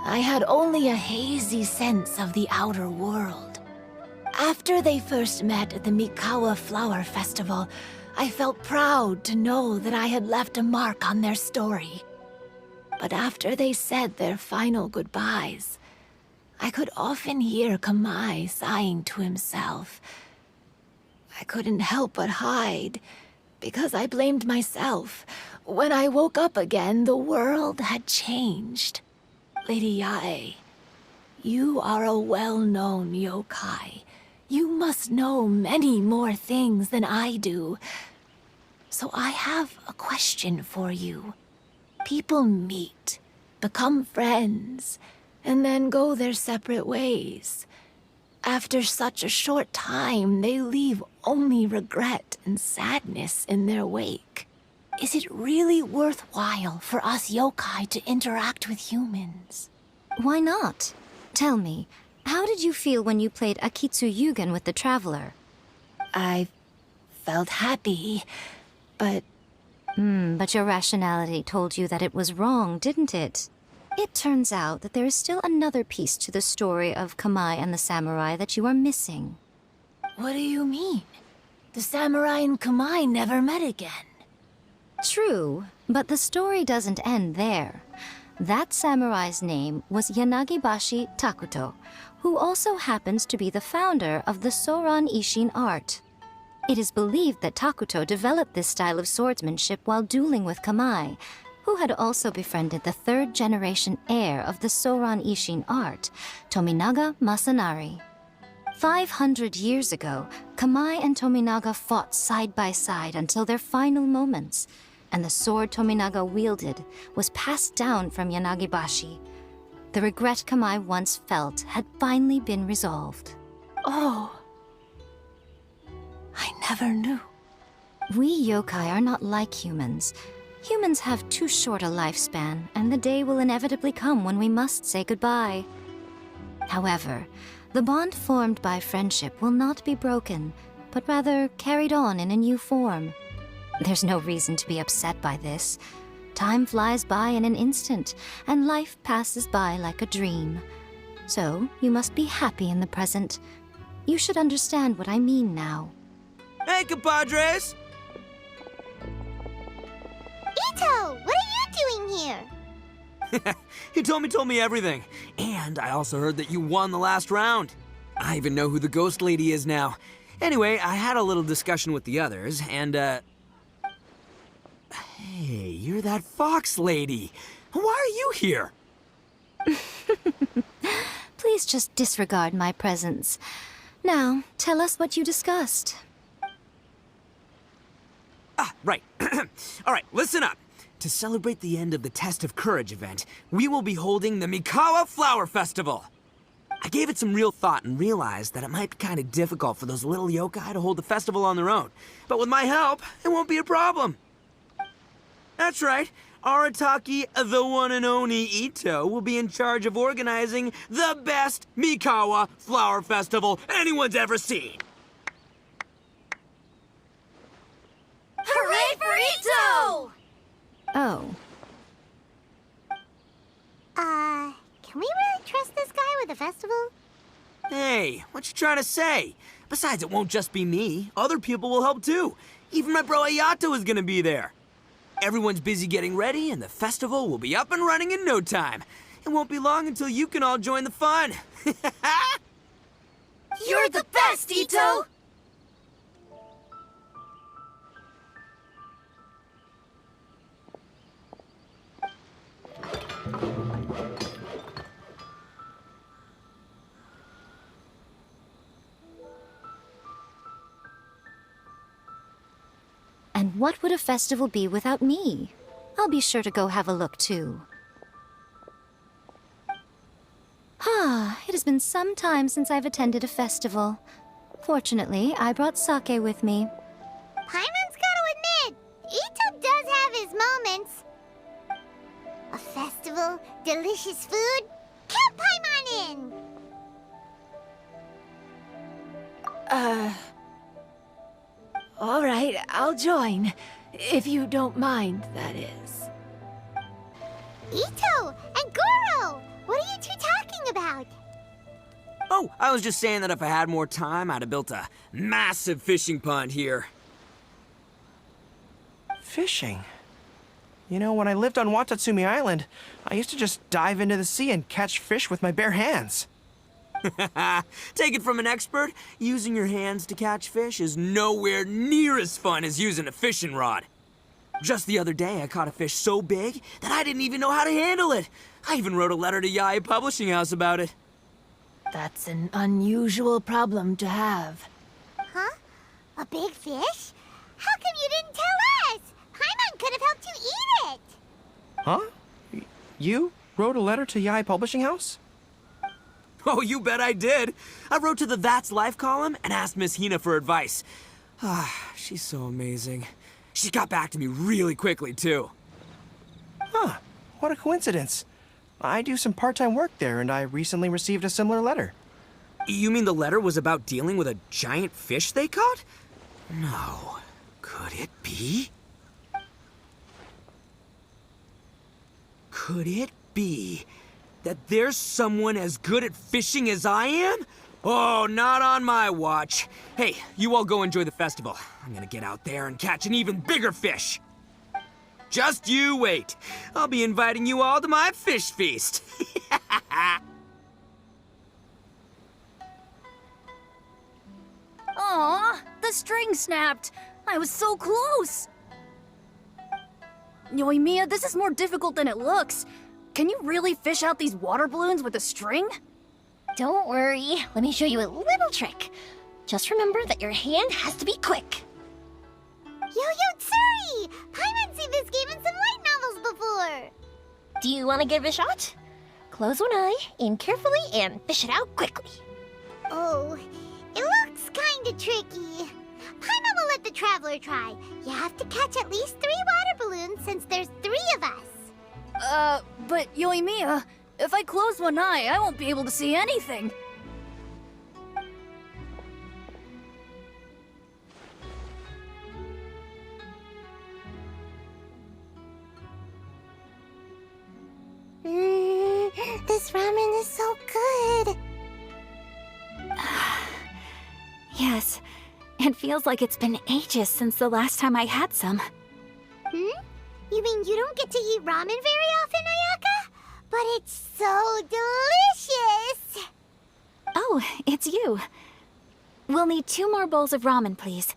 I had only a hazy sense of the outer world. After they first met at the Mikawa Flower Festival, I felt proud to know that I had left a mark on their story. But after they said their final goodbyes, I could often hear Kamai sighing to himself. I couldn't help but hide, because I blamed myself. When I woke up again, the world had changed. Lady Yae, you are a well-known yokai. You must know many more things than I do. So I have a question for you. People meet, become friends, and then go their separate ways. After such a short time, they leave only regret and sadness in their wake. Is it really worthwhile for us yokai to interact with humans? Why not? Tell me, how did you feel when you played Akitsu Yugen with the Traveler? I felt happy, but... But your rationality told you that it was wrong, didn't it? It turns out that there is still another piece to the story of Kamai and the samurai that you are missing. What do you mean? The samurai and Kamai never met again. True, but the story doesn't end there. That samurai's name was Yanagibashi Takuto, who also happens to be the founder of the Soran Ishin art. It is believed that Takuto developed this style of swordsmanship while dueling with Kamai, who had also befriended the third-generation heir of the Soran Ishin art, Tominaga Masanari. 500 years ago, Kamai and Tominaga fought side by side until their final moments. and the sword Tominaga wielded was passed down from Yanagibashi. The regret Kamai once felt had finally been resolved. Oh. I never knew. We yokai are not like humans. Humans have too short a lifespan, and the day will inevitably come when we must say goodbye. However, the bond formed by friendship will not be broken, but rather carried on in a new form. There's no reason to be upset by this. Time flies by in an instant, and life passes by like a dream. So, you must be happy in the present. You should understand what I mean now. Hey, compadres! Ito, what are you doing here? He told me everything. And I also heard that you won the last round. I even know who the ghost lady is now. Anyway, I had a little discussion with the others, and, Hey, you're that fox lady. Why are you here? Please just disregard my presence. Now, tell us what you discussed. Right. All right, listen up. To celebrate the end of the Test of Courage event, we will be holding the Mikawa Flower Festival. I gave it some real thought and realized that it might be kind of difficult for those little yokai to hold the festival on their own. But with my help, it won't be a problem. That's right. Arataki, the one and only Ito, will be in charge of organizing the best Mikawa Flower Festival anyone's ever seen. Hooray for Ito! Oh. Can we really trust this guy with the festival? Hey, what you trying to say? Besides, it won't just be me. Other people will help too. Even my bro Ayato is gonna be there. Everyone's busy getting ready, and the festival will be up and running in no time. It won't be long until you can all join the fun. You're the best, Ito! And what would a festival be without me? I'll be sure to go have a look too. It has been some time since I've attended a festival. Fortunately, I brought sake with me. Paimon's gotta admit, Ito does have his moments. A festival, delicious food, count Paimon in! All right, I'll join. If you don't mind, that is. Ito and Goro, what are you two talking about? Oh, I was just saying that if I had more time, I'd have built a massive fishing pond here. Fishing? You know, when I lived on Watatsumi Island, I used to just dive into the sea and catch fish with my bare hands. Take it from an expert, using your hands to catch fish is nowhere near as fun as using a fishing rod. Just the other day, I caught a fish so big that I didn't even know how to handle it. I even wrote a letter to Yae Publishing House about it. That's an unusual problem to have. Huh? A big fish? How come you didn't tell us? Paimon could have helped you eat it. Huh? You wrote a letter to Yae Publishing House? Oh, you bet I did. I wrote to the That's Life column and asked Miss Hina for advice. She's so amazing. She got back to me really quickly, too. Huh. What a coincidence. I do some part-time work there, and I recently received a similar letter. You mean the letter was about dealing with a giant fish they caught? No. Could it be? Could it be that there's someone as good at fishing as I am? Oh, not on my watch. Hey, you all go enjoy the festival. I'm gonna get out there and catch an even bigger fish. Just you wait. I'll be inviting you all to my fish feast. Aw, the string snapped. I was so close. Yoimiya, this is more difficult than it looks. Can you really fish out these water balloons with a string? Don't worry, let me show you a little trick. Just remember that your hand has to be quick. Yo-Yo Tsuri! Paimon see this for? Do you want to give it a shot? Close one eye, aim carefully, and fish it out quickly. Oh, it looks kinda tricky. Paimon will let the traveler try. You have to catch at least 3 water balloons since there's 3 of us. But Yoimiya, if I close one eye, I won't be able to see anything. This ramen is so good. Yes, it feels like it's been ages since the last time I had some. You mean you don't get to eat ramen very often, Ayaka? But it's so delicious! Oh, it's you. We'll need 2 more bowls of ramen, please.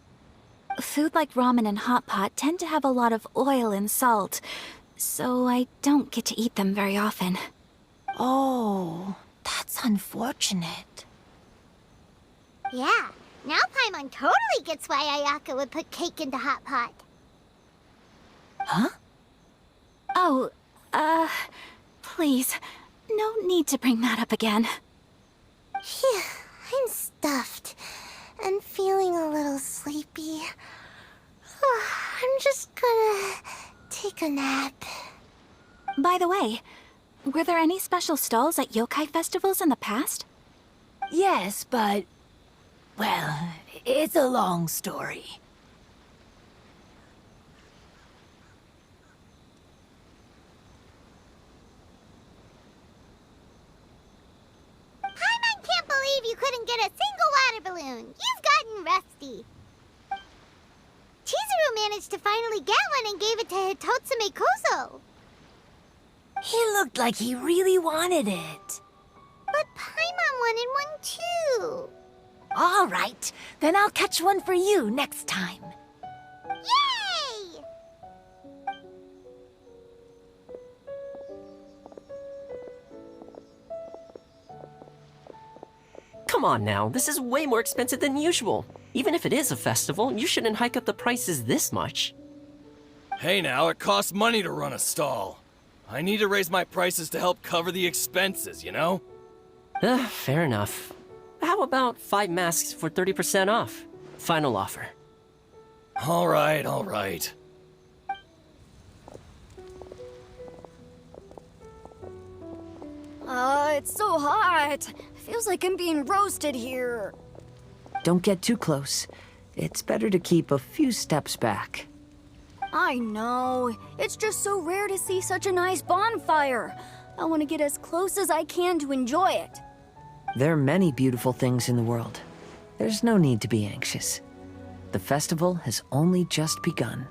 Food like ramen and hot pot tend to have a lot of oil and salt, so I don't get to eat them very often. Oh, that's unfortunate. Yeah, now Paimon totally gets why Ayaka would put cake into hot pot. Huh? Oh, please, no need to bring that up again. Phew, I'm stuffed and feeling a little sleepy. I'm just gonna take a nap. By the way, were there any special stalls at yokai festivals in the past? Yes, but... well, it's a long story. Paimon can't believe you couldn't get a single water balloon. You've gotten rusty. Chizuru managed to finally get one and gave it to Hitotsume Kozo. He looked like he really wanted it. But Paimon wanted one too. All right, then I'll catch one for you next time. Yay! Come on now, this is way more expensive than usual. Even if it is a festival, you shouldn't hike up the prices this much. Hey now, it costs money to run a stall. I need to raise my prices to help cover the expenses, you know? Fair enough. How about 5 masks for 30% off? Final offer. All right, all right. It's so hot. Feels like I'm being roasted here. Don't get too close. It's better to keep a few steps back. I know. It's just so rare to see such a nice bonfire. I want to get as close as I can to enjoy it. There are many beautiful things in the world. There's no need to be anxious. The festival has only just begun.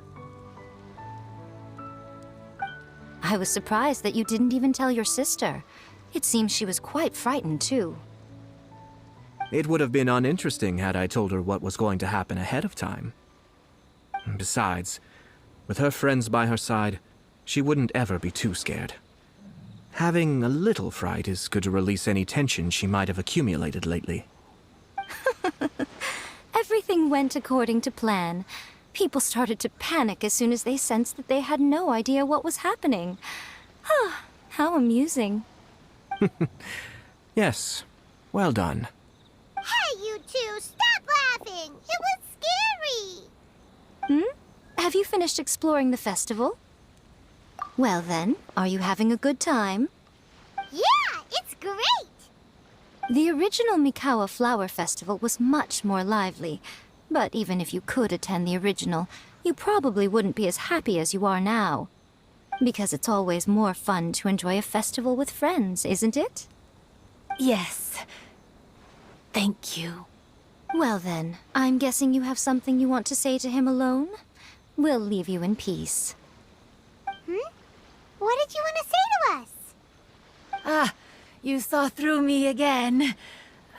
I was surprised that you didn't even tell your sister. It seems she was quite frightened, too. It would have been uninteresting had I told her what was going to happen ahead of time. Besides, with her friends by her side, she wouldn't ever be too scared. Having a little fright is good to release any tension she might have accumulated lately. Everything went according to plan. People started to panic as soon as they sensed that they had no idea what was happening. How amusing. Yes, well done. Hey, you two, stop laughing! It was scary! Have you finished exploring the festival? Well then, are you having a good time? Yeah, it's great! The original Mikawa Flower Festival was much more lively, but even if you could attend the original, you probably wouldn't be as happy as you are now. Because it's always more fun to enjoy a festival with friends, isn't it? Yes. Thank you. Well then, I'm guessing you have something you want to say to him alone? We'll leave you in peace. What did you want to say to us? You saw through me again.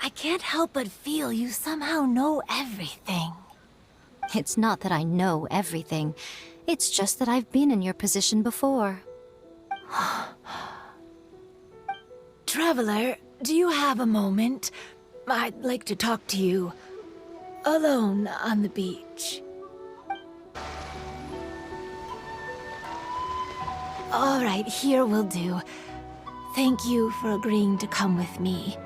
I can't help but feel you somehow know everything. It's not that I know everything. It's just that I've been in your position before. Traveler, do you have a moment? I'd like to talk to you. Alone on the beach. All right, here will do. Thank you for agreeing to come with me.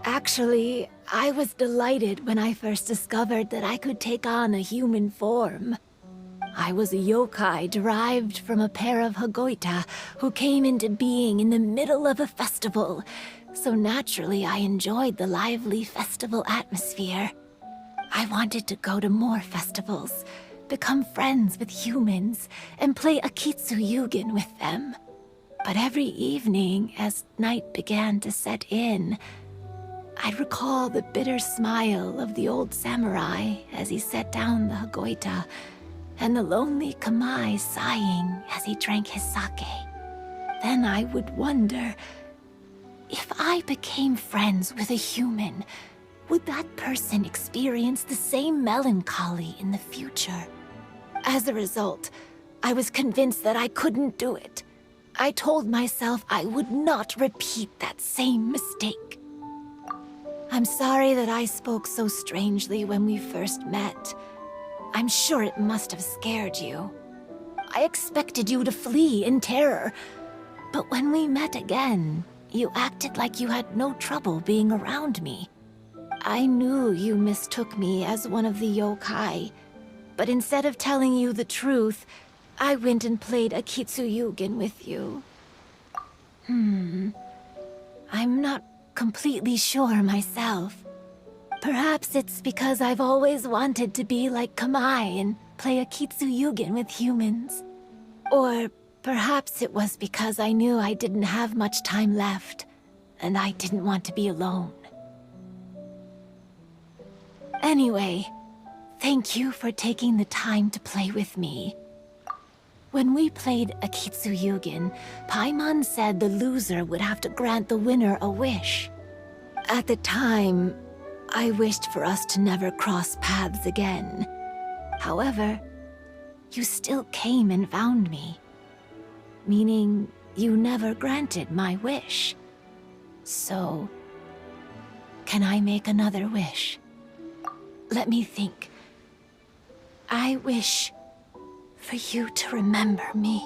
Actually, I was delighted when I first discovered that I could take on a human form. I was a yokai derived from a pair of Hagoita who came into being in the middle of a festival, so naturally I enjoyed the lively festival atmosphere. I wanted to go to more festivals, become friends with humans, and play Akitsu Yugen with them. But every evening, as night began to set in, I'd recall the bitter smile of the old samurai as he set down the Hagoita, and the lonely Kamai sighing as he drank his sake. Then I would wonder, if I became friends with a human, would that person experience the same melancholy in the future? As a result, I was convinced that I couldn't do it. I told myself I would not repeat that same mistake. I'm sorry that I spoke so strangely when we first met. I'm sure it must have scared you. I expected you to flee in terror, but when we met again, you acted like you had no trouble being around me. I knew you mistook me as one of the yokai, but instead of telling you the truth, I went and played Akitsu Yugen with you. I'm not completely sure myself. Perhaps it's because I've always wanted to be like Kamai and play Akitsu Yugen with humans. Or perhaps it was because I knew I didn't have much time left, and I didn't want to be alone. Anyway, thank you for taking the time to play with me. When we played Akitsu Yugen, Paimon said the loser would have to grant the winner a wish. At the time, I wished for us to never cross paths again. However, you still came and found me. Meaning, you never granted my wish. So, can I make another wish? Let me think. I wish for you to remember me.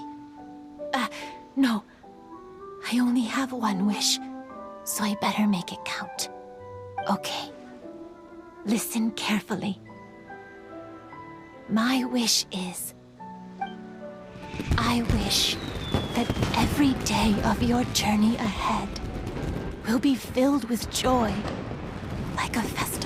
No. I only have one wish, so I better make it count. Okay. Listen carefully. My wish is, I wish that every day of your journey ahead will be filled with joy, like a festival.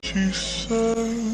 She said